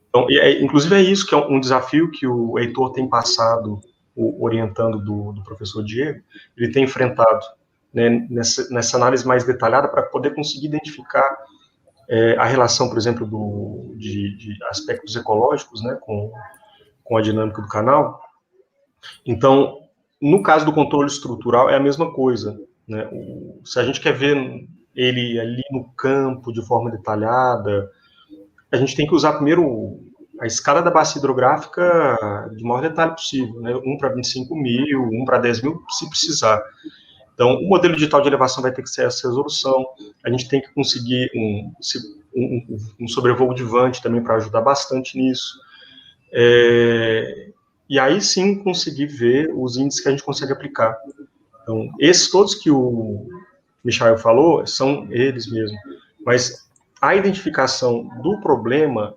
Então, inclusive é isso que é um desafio que o Heitor tem passado, orientando do professor Diego, ele tem enfrentado, né, nessa análise mais detalhada para poder conseguir identificar a relação, por exemplo, de aspectos ecológicos, né, com a dinâmica do canal. Então, no caso do controle estrutural, é a mesma coisa, né? Se a gente quer ver ele ali no campo de forma detalhada, a gente tem que usar primeiro a escala da bacia hidrográfica de maior detalhe possível, né? 1 para 25 mil, 1 para 10 mil, se precisar. Então, o modelo digital de elevação vai ter que ser essa resolução, a gente tem que conseguir um sobrevoo de Vant também para ajudar bastante nisso. E aí sim conseguir ver os índices que a gente consegue aplicar. Então, esses todos que o Michael falou, são eles mesmo. Mas a identificação do problema,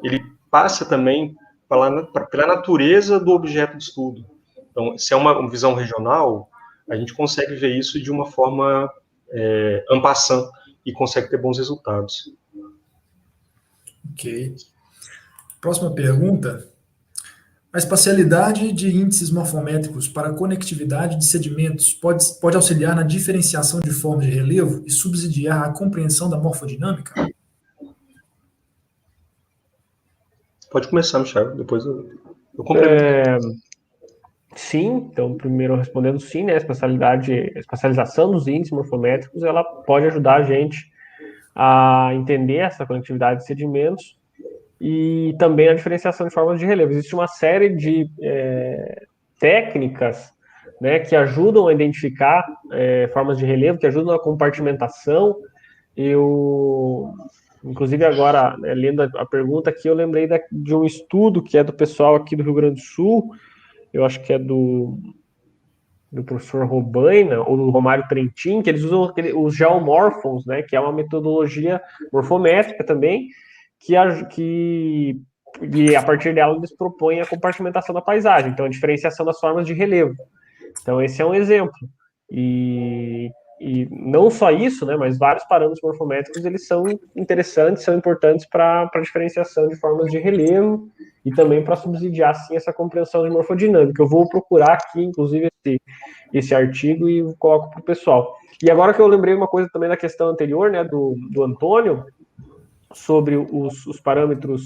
ele passa também pela natureza do objeto de estudo. Então, se é uma visão regional, a gente consegue ver isso de uma forma en passant e consegue ter bons resultados. Ok. Próxima pergunta. A espacialidade de índices morfométricos para conectividade de sedimentos pode auxiliar na diferenciação de formas de relevo e subsidiar a compreensão da morfodinâmica? Pode começar, Michel, depois eu complemento. Sim, então, primeiro respondendo sim, né, a espacialização dos índices morfométricos, ela pode ajudar a gente a entender essa conectividade de sedimentos e também a diferenciação de formas de relevo. Existe uma série de técnicas, né, que ajudam a identificar formas de relevo, que ajudam na compartimentação. Inclusive agora, né, lendo a pergunta aqui, eu lembrei de um estudo que é do pessoal aqui do Rio Grande do Sul, eu acho que é do professor Robaina, ou do Romário Trentin, que eles usam os geomorphons, né, que é uma metodologia morfométrica também, que a partir dela eles propõem a compartimentação da paisagem, então a diferenciação das formas de relevo. Então esse é um exemplo. E não só isso, né, mas vários parâmetros morfométricos, eles são interessantes, são importantes para a diferenciação de formas de relevo e também para subsidiar, sim, essa compreensão de morfodinâmica. Eu vou procurar aqui, inclusive, esse artigo e coloco para o pessoal. E agora que eu lembrei uma coisa também da questão anterior, né, do Antônio, sobre os parâmetros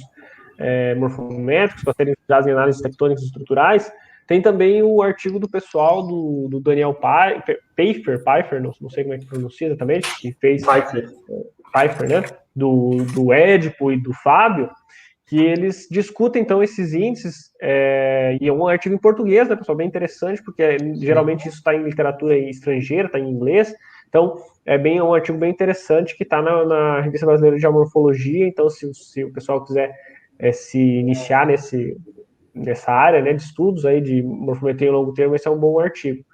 morfométricos para serem utilizados em análises tectônicas e estruturais, tem também o artigo do pessoal do Daniel Pfeiffer, não sei como é que pronuncia exatamente, que fez Pfeiffer, né? Do Édipo e do Fábio, que eles discutem, então, esses índices, e é um artigo em português, né, pessoal, bem interessante, porque geralmente isso está em literatura estrangeira, está em inglês, então é um artigo bem interessante que está na Revista Brasileira de Morfologia, então se o pessoal quiser se iniciar nessa área, né, de estudos aí de morfometria em longo termo, esse é um bom artigo.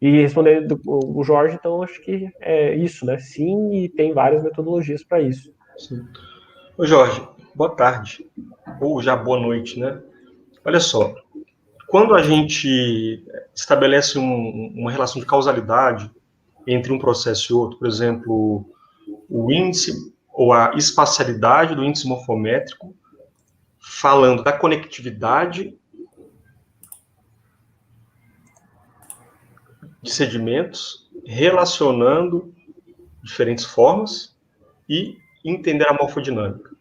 E respondendo o Jorge, então acho que é isso, né, sim, e tem várias metodologias para isso. Sim. Ô Jorge, boa tarde, ou já boa noite, né? Olha só, quando a gente estabelece uma relação de causalidade entre um processo e outro, por exemplo, o índice ou a espacialidade do índice morfométrico, falando da conectividade de sedimentos, relacionando diferentes formas e entender a morfodinâmica.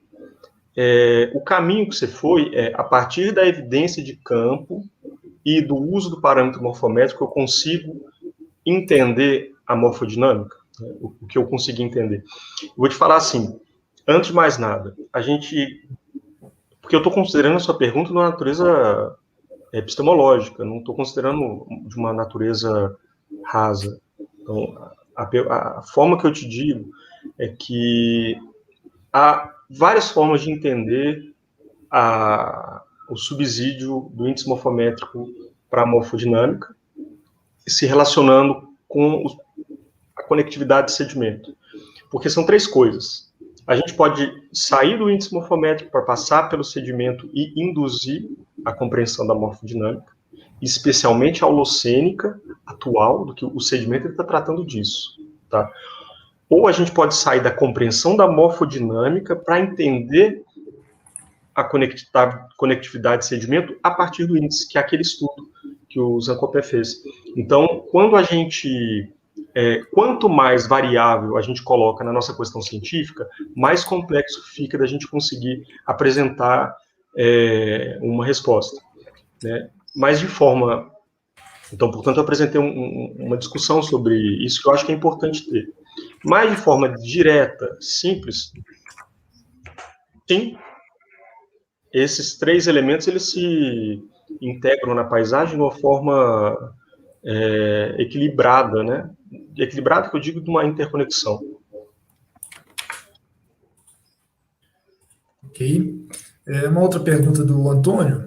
O caminho que você foi a partir da evidência de campo e do uso do parâmetro morfométrico, eu consigo entender a morfodinâmica, né, o que eu consegui entender. Eu vou te falar assim, antes de mais nada, porque eu estou considerando a sua pergunta de uma natureza epistemológica, não estou considerando de uma natureza rasa. Então, a forma que eu te digo é que há várias formas de entender o subsídio do índice morfométrico para a morfodinâmica, se relacionando com a conectividade de sedimento. Porque são três coisas. A gente pode sair do índice morfométrico para passar pelo sedimento e induzir a compreensão da morfodinâmica, especialmente a holocênica atual, do que o sedimento está tratando disso. Tá? Ou a gente pode sair da compreensão da morfodinâmica para entender a conectividade de sedimento a partir do índice, que é aquele estudo que o Zancopé fez. Então, quanto mais variável a gente coloca na nossa questão científica, mais complexo fica da gente conseguir apresentar uma resposta, né? Mas de forma... Então, portanto, eu apresentei uma discussão sobre isso que eu acho que é importante ter. Mas de forma direta, simples, sim, esses três elementos eles se integram na paisagem de uma forma equilibrada, né? Equilibrada, que eu digo, de uma interconexão. Ok. Uma outra pergunta do Antônio.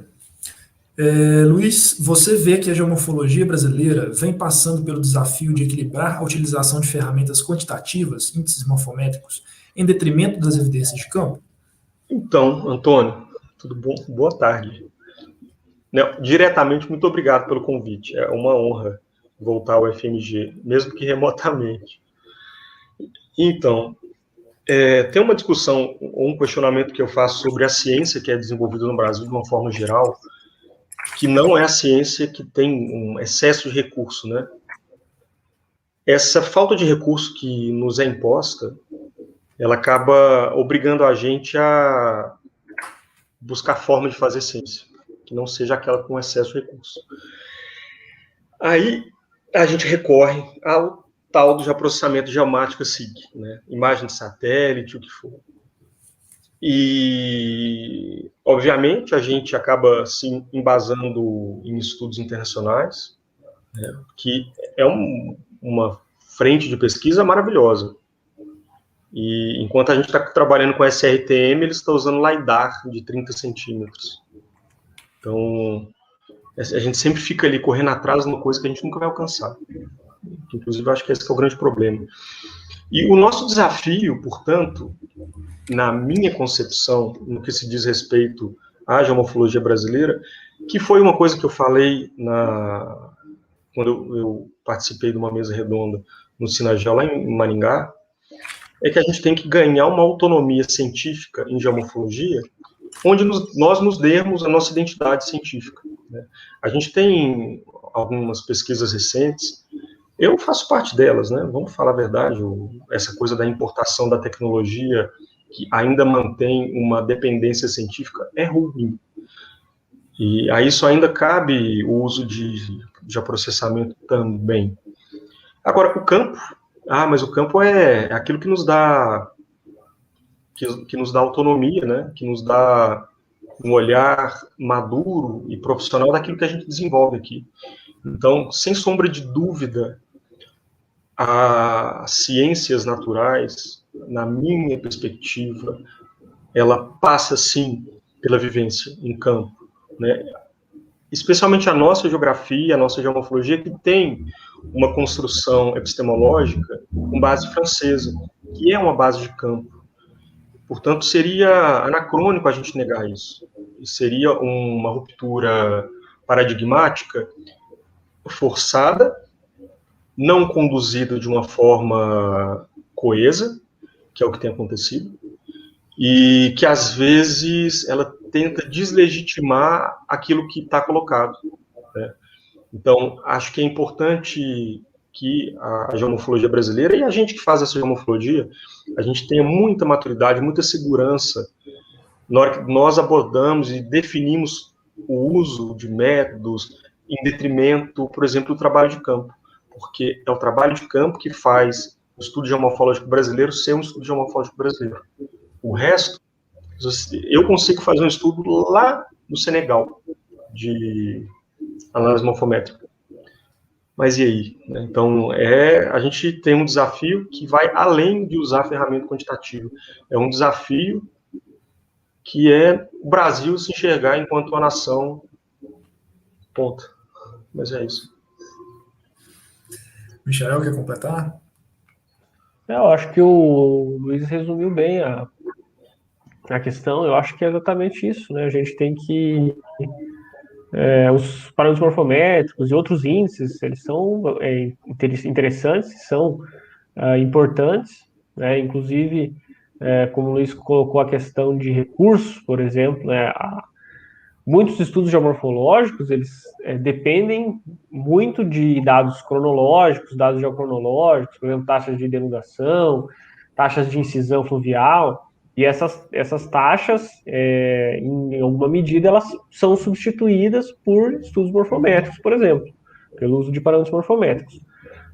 Luiz, você vê que a geomorfologia brasileira vem passando pelo desafio de equilibrar a utilização de ferramentas quantitativas, índices morfométricos, em detrimento das evidências de campo? Então, Antônio, tudo bom? Boa tarde. Não, diretamente, muito obrigado pelo convite. É uma honra voltar ao FMG, mesmo que remotamente. Então, tem uma discussão, ou um questionamento que eu faço sobre a ciência que é desenvolvida no Brasil de uma forma geral, que não é a ciência que tem um excesso de recurso, né? Essa falta de recurso que nos é imposta, ela acaba obrigando a gente a buscar forma de fazer ciência, que não seja aquela com excesso de recurso. Aí a gente recorre ao tal do processamento geomático SIG, né? Imagem de satélite, o que for. E, obviamente, a gente acaba se embasando em estudos internacionais, né, que é uma frente de pesquisa maravilhosa. E enquanto a gente está trabalhando com SRTM, eles estão usando LiDAR de 30 centímetros. Então, a gente sempre fica ali correndo atrás de uma coisa que a gente nunca vai alcançar. Inclusive, eu acho que esse que é o grande problema. E o nosso desafio, portanto, na minha concepção, no que se diz respeito à geomorfologia brasileira, que foi uma coisa que eu falei quando eu participei de uma mesa redonda no Sinagel, lá em Maringá, é que a gente tem que ganhar uma autonomia científica em geomorfologia, onde nós nos demos a nossa identidade científica, né? A gente tem algumas pesquisas recentes, eu faço parte delas, né? Vamos falar a verdade, essa coisa da importação da tecnologia, que ainda mantém uma dependência científica, é ruim. E a isso ainda cabe o uso de processamento também. Agora, o campo, mas o campo é aquilo que nos dá autonomia, né? Que nos dá um olhar maduro e profissional daquilo que a gente desenvolve aqui. Então, sem sombra de dúvida, as ciências naturais, na minha perspectiva, ela passa, sim, pela vivência em campo, né? Especialmente a nossa geografia, a nossa geomorfologia, que tem uma construção epistemológica com base francesa, que é uma base de campo. Portanto, seria anacrônico a gente negar isso. Seria uma ruptura paradigmática forçada, não conduzida de uma forma coesa, que é o que tem acontecido, e que, às vezes, ela tenta deslegitimar aquilo que está colocado, né? Então, acho que é importante que a geomorfologia brasileira, e a gente que faz essa geomorfologia, a gente tenha muita maturidade, muita segurança na hora que nós abordamos e definimos o uso de métodos em detrimento, por exemplo, do trabalho de campo, porque é o trabalho de campo que faz o estudo geomorfológico brasileiro ser um estudo geomorfológico brasileiro. O resto, eu consigo fazer um estudo lá no Senegal, de análise morfométrica. Mas e aí? Então, a gente tem um desafio que vai além de usar a ferramenta quantitativa. É um desafio que é o Brasil se enxergar enquanto uma nação, ponto. Mas é isso. Michael, quer completar? Eu acho que o Luiz resumiu bem a questão. Eu acho que é exatamente isso, né? A gente tem que os parâmetros morfométricos e outros índices, eles são interessantes, são importantes, né? Inclusive, como o Luiz colocou a questão de recursos, por exemplo, né? Muitos estudos geomorfológicos, eles dependem muito de dados cronológicos, dados geocronológicos, por exemplo, taxas de denudação, taxas de incisão fluvial, e essas taxas, em alguma medida, elas são substituídas por estudos morfométricos, por exemplo, pelo uso de parâmetros morfométricos.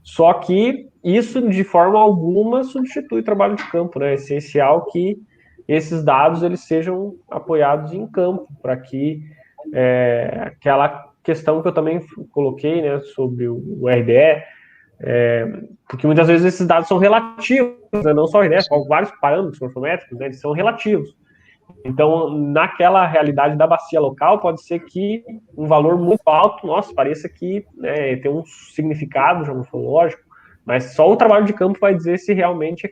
Só que isso, de forma alguma, substitui o trabalho de campo, né? É essencial que esses dados eles sejam apoiados em campo, para que aquela questão que eu também coloquei, né, sobre o RDE, porque muitas vezes esses dados são relativos, né, não só o RDE, são vários parâmetros morfométricos, né, eles são relativos. Então, naquela realidade da bacia local, pode ser que um valor muito alto, nossa, pareça que tem um significado geomorfológico, mas só o trabalho de campo vai dizer se realmente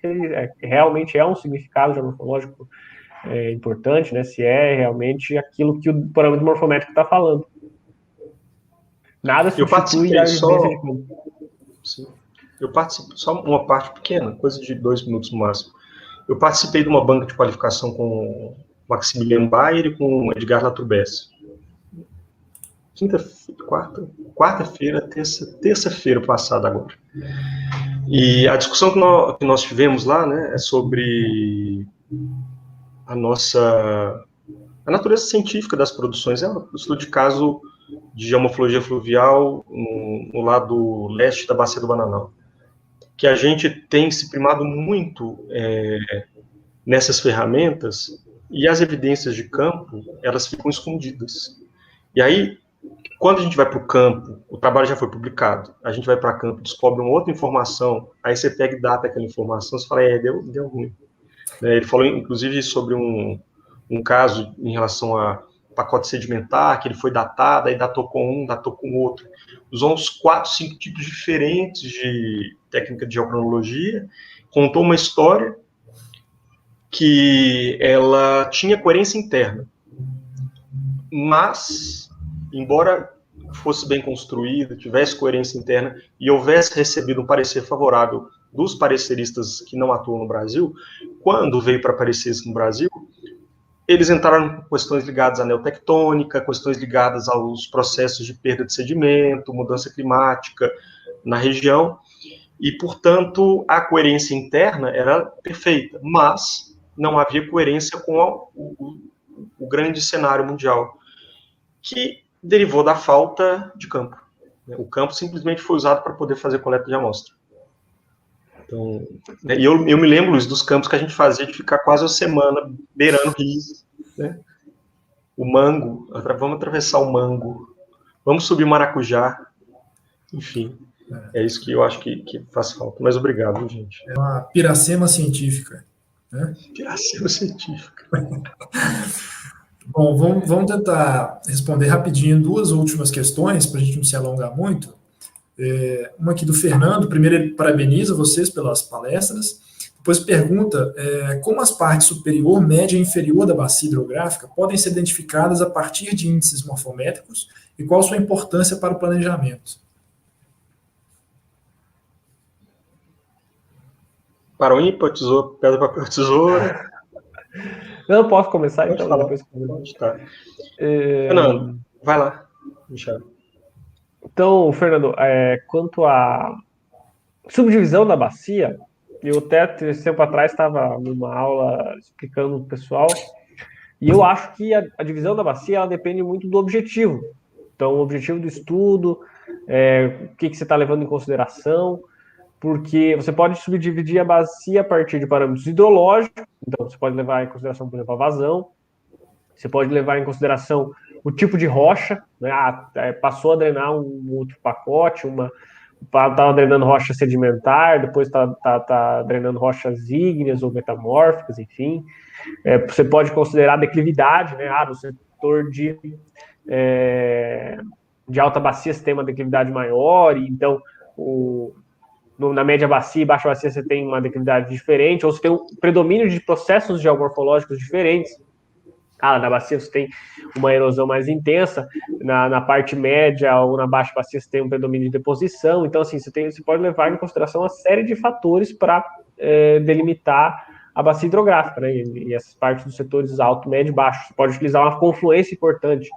realmente é um significado geomorfológico importante, né? Se é realmente aquilo que o parâmetro morfométrico está falando. Nada substitui a evidência de campo. Sim. Eu participei, só uma parte pequena, coisa de 2 minutos no máximo. Eu participei de uma banca de qualificação com Maximiliano Bayer e com Edgar Laturbesse. Quarta-feira, terça-feira passada agora. E a discussão que nós tivemos lá, né, é sobre a natureza científica das produções. É um estudo de caso de geomorfologia fluvial no lado leste da Bacia do Bananal, que a gente tem se primado muito nessas ferramentas, e as evidências de campo, elas ficam escondidas. E aí, quando a gente vai para o campo, o trabalho já foi publicado, a gente vai para campo, descobre uma outra informação, aí você pega e data aquela informação, você fala, deu ruim. Ele falou, inclusive, sobre um caso em relação a pacote sedimentar, que ele foi datado, aí datou com um, datou com outro. Usou uns 4, 5 tipos diferentes de técnica de geocronologia, contou uma história que ela tinha coerência interna, mas, embora fosse bem construída, tivesse coerência interna e houvesse recebido um parecer favorável dos pareceristas que não atuam no Brasil, quando veio para aparecer isso no Brasil, eles entraram com questões ligadas à neotectônica, questões ligadas aos processos de perda de sedimento, mudança climática na região, e, portanto, a coerência interna era perfeita, mas não havia coerência com o grande cenário mundial, que derivou da falta de campo. O campo simplesmente foi usado para poder fazer coleta de amostra. Então, e eu me lembro, Luiz, dos campos que a gente fazia de ficar quase uma semana beirando rios, né? o mango, vamos atravessar o mango, vamos subir maracujá, enfim, é isso que eu acho que faz falta. Mas obrigado, gente. É uma piracema científica, né? Piracema científica. Bom, vamos tentar responder rapidinho duas últimas questões, para a gente não se alongar muito. Uma aqui do Fernando. Primeiro, ele parabeniza vocês pelas palestras. Depois pergunta como as partes superior, média e inferior da bacia hidrográfica podem ser identificadas a partir de índices morfométricos e qual sua importância para o planejamento. Para o ímpar, tesouro, pedra, papel, tesoura. Eu posso começar, Pode então? falar. Depois... Pode, tá. Fernando, vai lá. Michel. Então, Fernando, quanto à subdivisão da bacia, eu até esse tempo atrás estava numa aula explicando para o pessoal, e eu acho que a divisão da bacia ela depende muito do objetivo. Então, o objetivo do estudo, o que você está levando em consideração, porque você pode subdividir a bacia a partir de parâmetros hidrológicos, então você pode levar em consideração, por exemplo, a vazão, você pode levar em consideração o tipo de rocha, né? Passou a drenar um outro pacote, estava drenando rocha sedimentar, depois tá drenando rochas ígneas ou metamórficas, enfim. Você pode considerar a declividade, né? No setor de alta bacia você tem uma declividade maior, e então na média bacia e baixa bacia você tem uma declividade diferente, ou você tem um predomínio de processos geomorfológicos diferentes. Na bacia você tem uma erosão mais intensa, na parte média ou na baixa bacia você tem um predomínio de deposição. Então, assim, você pode levar em consideração uma série de fatores para delimitar a bacia hidrográfica, né? E essas partes dos setores alto, médio e baixo. Você pode utilizar uma confluência importante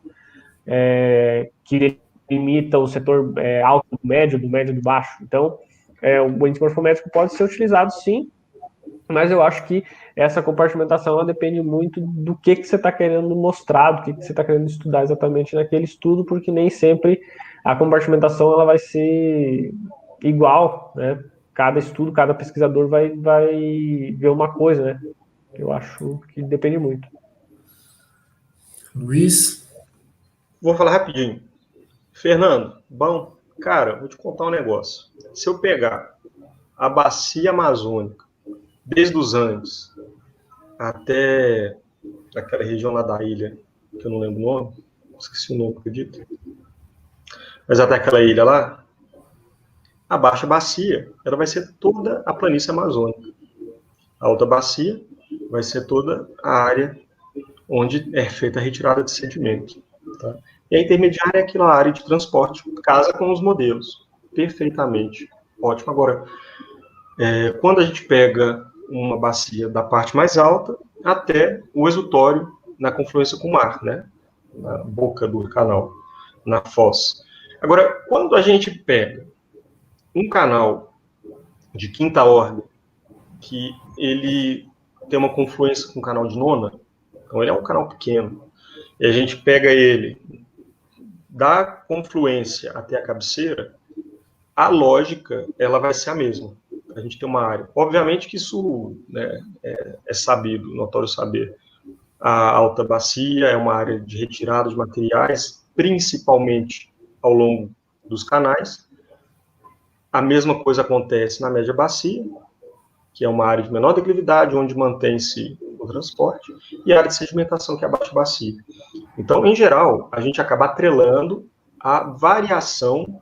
que delimita o setor alto do médio do baixo. Então, o índice morfométrico pode ser utilizado, sim, mas eu acho que essa compartimentação ela depende muito do que você está querendo mostrar, do que você está querendo estudar exatamente naquele estudo, porque nem sempre a compartimentação ela vai ser igual, né? Cada estudo, cada pesquisador vai ver uma coisa, né? Eu acho que depende muito. Luiz? Vou falar rapidinho. Fernando, bom, cara, vou te contar um negócio. Se eu pegar a bacia amazônica, desde os Andes até aquela região lá da ilha, que eu não lembro o nome, esqueci o nome, acredito. Mas até aquela ilha lá, a baixa bacia, ela vai ser toda a planície amazônica. A alta bacia vai ser toda a área onde é feita a retirada de sedimento. Tá? E a intermediária é aquela área de transporte, casa com os modelos, perfeitamente. Ótimo. Agora, quando a gente pega uma bacia da parte mais alta até o exutório na confluência com o mar, né? Na boca do canal, na foz. Agora, quando a gente pega um canal de quinta ordem, que ele tem uma confluência com o canal de nona, então ele é um canal pequeno, e a gente pega ele da confluência até a cabeceira, a lógica ela vai ser a mesma. A gente tem uma área. Obviamente que isso, né, é sabido, notório saber. A alta bacia é uma área de retirada de materiais, principalmente ao longo dos canais. A mesma coisa acontece na média bacia, que é uma área de menor declividade, onde mantém-se o transporte, e a área de sedimentação, que é a baixa bacia. Então, em geral, a gente acaba atrelando a variação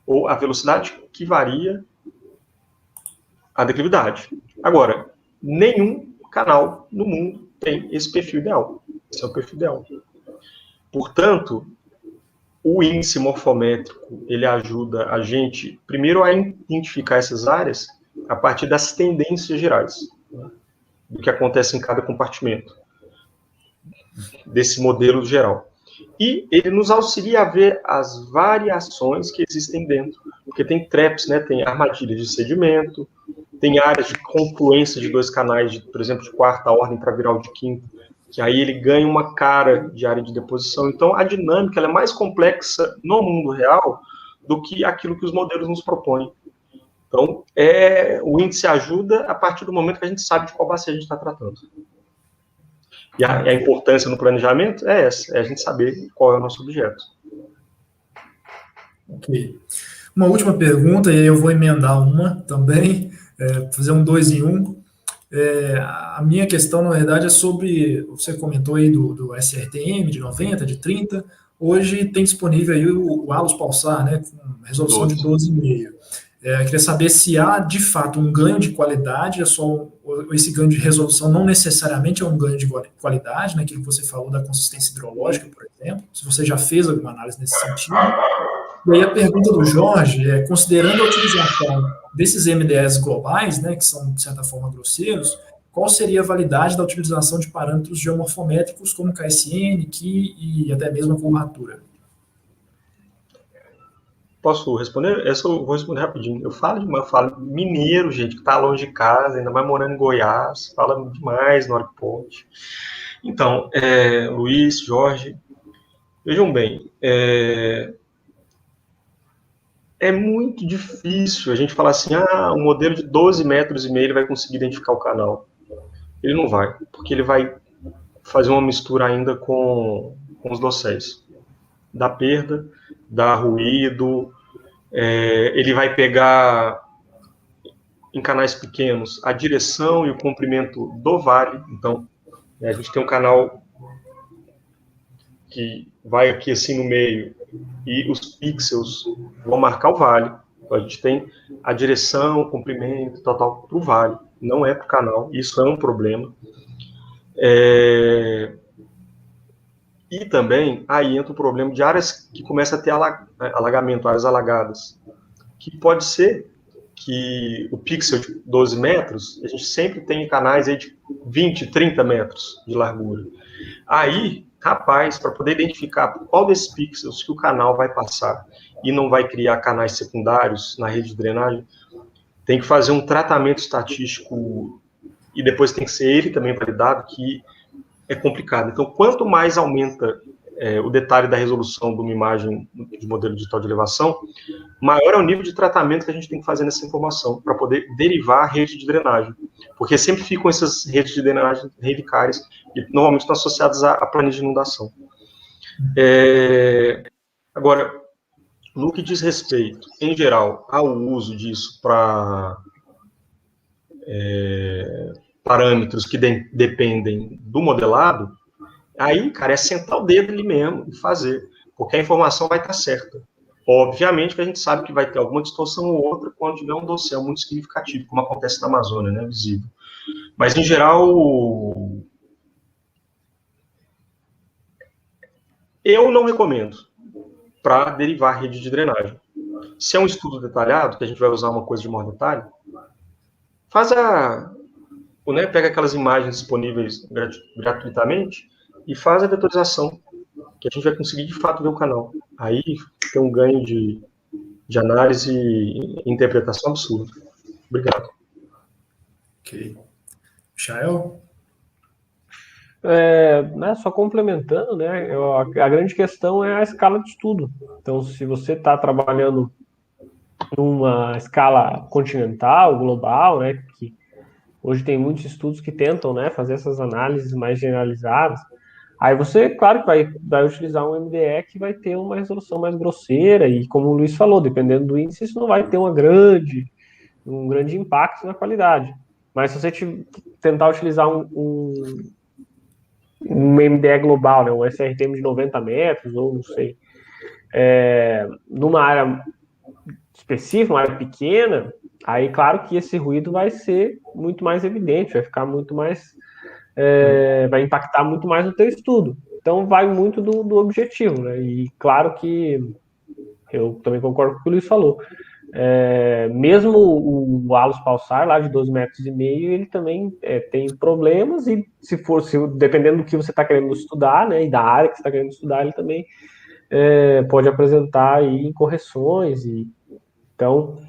ou a velocidade que varia a declividade. Agora, nenhum canal no mundo tem esse perfil ideal. Esse é o perfil ideal. Portanto, o índice morfométrico, ele ajuda a gente, primeiro, a identificar essas áreas a partir das tendências gerais, né, do que acontece em cada compartimento, desse modelo geral. E ele nos auxilia a ver as variações que existem dentro, porque tem traps, né, tem armadilhas de sedimento, tem áreas de confluência de dois canais, por exemplo, de quarta ordem para virar o de quinta, que aí ele ganha uma cara de área de deposição. Então, a dinâmica ela é mais complexa no mundo real do que aquilo que os modelos nos propõem. Então, o índice ajuda a partir do momento que a gente sabe de qual bacia a gente está tratando. E a importância no planejamento é essa, é a gente saber qual é o nosso objeto. Ok. Uma última pergunta, e aí eu vou emendar uma também, fazer um 2 em 1. A minha questão, na verdade, é sobre, você comentou aí do SRTM de 90, de 30, hoje tem disponível aí o Alus Pulsar, né, com resolução de 12,5. Queria saber se há, de fato, um ganho de qualidade, esse ganho de resolução não necessariamente é um ganho de qualidade, né, aquilo que você falou da consistência hidrológica, por exemplo, se você já fez alguma análise nesse sentido. E aí a pergunta do Jorge é, considerando a utilização desses MDS globais, né, que são, de certa forma, grosseiros, qual seria a validade da utilização de parâmetros geomorfométricos como KSN, Ki e até mesmo a curvatura? Posso responder? Essa eu vou responder rapidinho. Eu falo mineiro, gente, que tá longe de casa, ainda mais morando em Goiás, fala demais na hora que pode. Então, Luiz, Jorge, vejam bem, é muito difícil a gente falar assim, um modelo de 12,5 metros ele vai conseguir identificar o canal. Ele não vai, porque ele vai fazer uma mistura ainda com os dosséis. Dá perda, dá ruído, ele vai pegar em canais pequenos a direção e o comprimento do vale. Então, a gente tem um canal que vai aqui assim no meio e os pixels vão marcar o vale. Então, a gente tem a direção, o comprimento total para o vale, não é para o canal. Isso é um problema. E também aí entra o problema de áreas que começam a ter alagamento, áreas alagadas, que pode ser que o pixel de 12 metros, a gente sempre tem canais aí de 20, 30 metros de largura. Aí, rapaz, para poder identificar qual desses pixels que o canal vai passar e não vai criar canais secundários na rede de drenagem, tem que fazer um tratamento estatístico e depois tem que ser ele também validado, que é complicado. Então, quanto mais aumenta o detalhe da resolução de uma imagem de modelo digital de elevação, maior é o nível de tratamento que a gente tem que fazer nessa informação para poder derivar a rede de drenagem. Porque sempre ficam essas redes de drenagem relicárias, que normalmente estão associadas à planilha de inundação. Agora, no que diz respeito, em geral, ao uso disso para parâmetros que dependem do modelado, aí, cara, é sentar o dedo ali mesmo e fazer, porque a informação vai estar certa. Obviamente que a gente sabe que vai ter alguma distorção ou outra quando tiver um dossel muito significativo, como acontece na Amazônia, né, visível. Mas, em geral, eu não recomendo para derivar rede de drenagem. Se é um estudo detalhado, que a gente vai usar uma coisa de maior detalhe, pega aquelas imagens disponíveis gratuitamente e faz a vetorização, que a gente vai conseguir de fato ver o canal. Aí tem um ganho de análise e interpretação absurdo. Obrigado. Ok. Michael? Só complementando, né, a grande questão é a escala de estudo. Então, se você está trabalhando numa escala continental, global, né, que hoje tem muitos estudos que tentam, né, fazer essas análises mais generalizadas, aí você, claro que vai utilizar um MDE que vai ter uma resolução mais grosseira e, como o Luiz falou, dependendo do índice, isso não vai ter um grande impacto na qualidade. Mas se você tentar utilizar um MDE global, né, um SRTM de 90 metros, ou não sei, numa área específica, uma área pequena, aí claro que esse ruído vai ser muito mais evidente, vai ficar muito mais, vai impactar muito mais no teu estudo. Então vai muito do objetivo, né? E claro que eu também concordo com o que o Luiz falou. Mesmo o Alus Pulsar lá de 12,5 metros, ele também tem problemas e dependendo do que você está querendo estudar, né, e da área que você está querendo estudar, ele também pode apresentar aí incorreções. Então,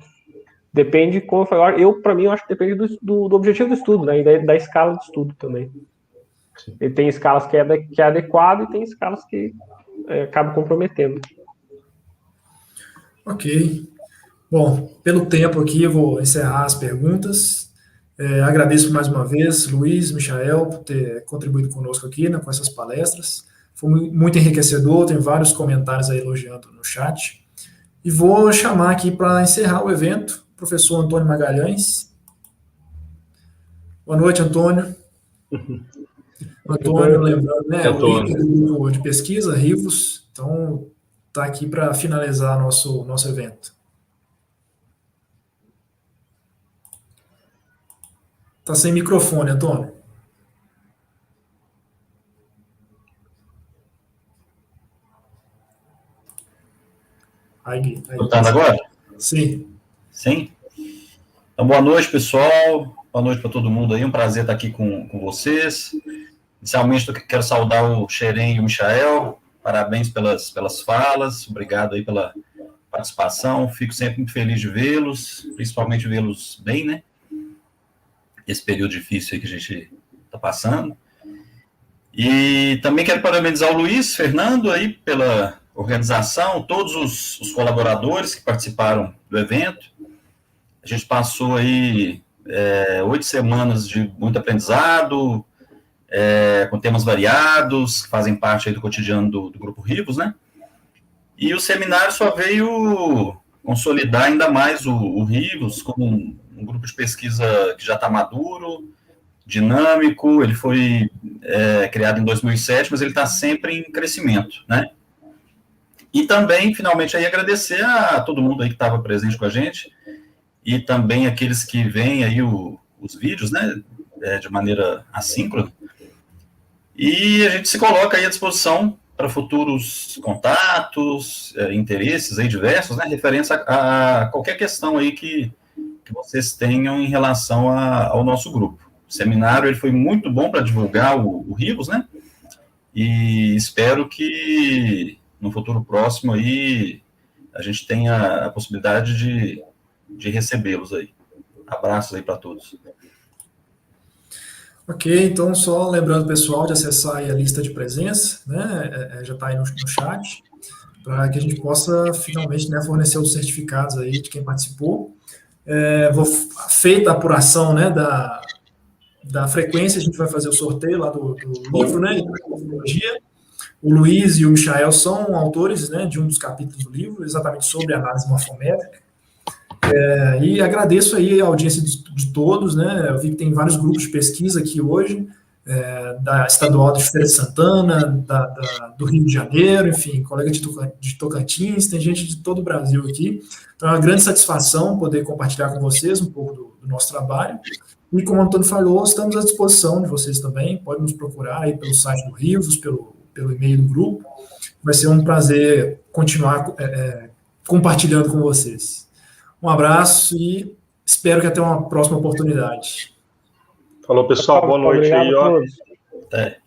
depende, como eu falei, para mim, eu acho que depende do objetivo do estudo, né, e da escala de estudo também. Ele tem escalas que é adequado e tem escalas que acabam comprometendo. Ok. Bom, pelo tempo aqui, eu vou encerrar as perguntas. Agradeço mais uma vez, Luiz, Michael, por ter contribuído conosco aqui, né, com essas palestras. Foi muito enriquecedor, tem vários comentários aí elogiando no chat. E vou chamar aqui para encerrar o evento o professor Antônio Magalhães. Boa noite, Antônio. Antônio, lembrando, né, o líder do grupo de pesquisa, Rivos, então está aqui para finalizar nosso evento. Está sem microfone, Antônio. Aí. Escutando agora? Sim. Sim? Então, boa noite, pessoal. Boa noite para todo mundo aí. Um prazer estar aqui com vocês. Inicialmente, eu quero saudar o Xeren e o Michael. Parabéns pelas falas. Obrigado aí pela participação. Fico sempre muito feliz de vê-los, principalmente vê-los bem, né? Esse período difícil aí que a gente está passando. E também quero parabenizar o Luiz Fernando aí pela organização, todos os colaboradores que participaram do evento. A gente passou aí 8 semanas de muito aprendizado, com temas variados, que fazem parte aí do cotidiano do Grupo Rivos, né? E o seminário só veio consolidar ainda mais o Rivos como um grupo de pesquisa que já está maduro, dinâmico. Ele foi criado em 2007, mas ele está sempre em crescimento, né? E também, finalmente, aí agradecer a todo mundo aí que estava presente com a gente, e também aqueles que veem aí os vídeos, né, de maneira assíncrona. E a gente se coloca aí à disposição para futuros contatos, interesses aí diversos, né, referência a qualquer questão aí que vocês tenham em relação ao nosso grupo. O seminário ele foi muito bom para divulgar o Rivos, né, e espero que no futuro próximo aí a gente tenha a possibilidade de recebê-los aí. Abraços aí para todos. Ok, então só lembrando, pessoal, de acessar aí a lista de presença, né, já está aí no chat, para que a gente possa finalmente, né, fornecer os certificados aí de quem participou. Feita a apuração, né, da frequência, a gente vai fazer o sorteio lá do livro, né, de morfologia. O Luiz e o Michael são autores, né, de um dos capítulos do livro, exatamente sobre análise morfométrica. E agradeço aí a audiência de todos, né? Eu vi que tem vários grupos de pesquisa aqui hoje, da Estadual de Feira de Santana, do Rio de Janeiro, enfim, colega de Tocantins, tem gente de todo o Brasil aqui. Então é uma grande satisfação poder compartilhar com vocês um pouco do nosso trabalho. E como o Antônio falou, estamos à disposição de vocês também, podem nos procurar aí pelo site do Rivos, pelo e-mail do grupo. Vai ser um prazer continuar compartilhando com vocês. Um abraço e espero que até uma próxima oportunidade. Falou, pessoal. Boa noite aí, ó. Até.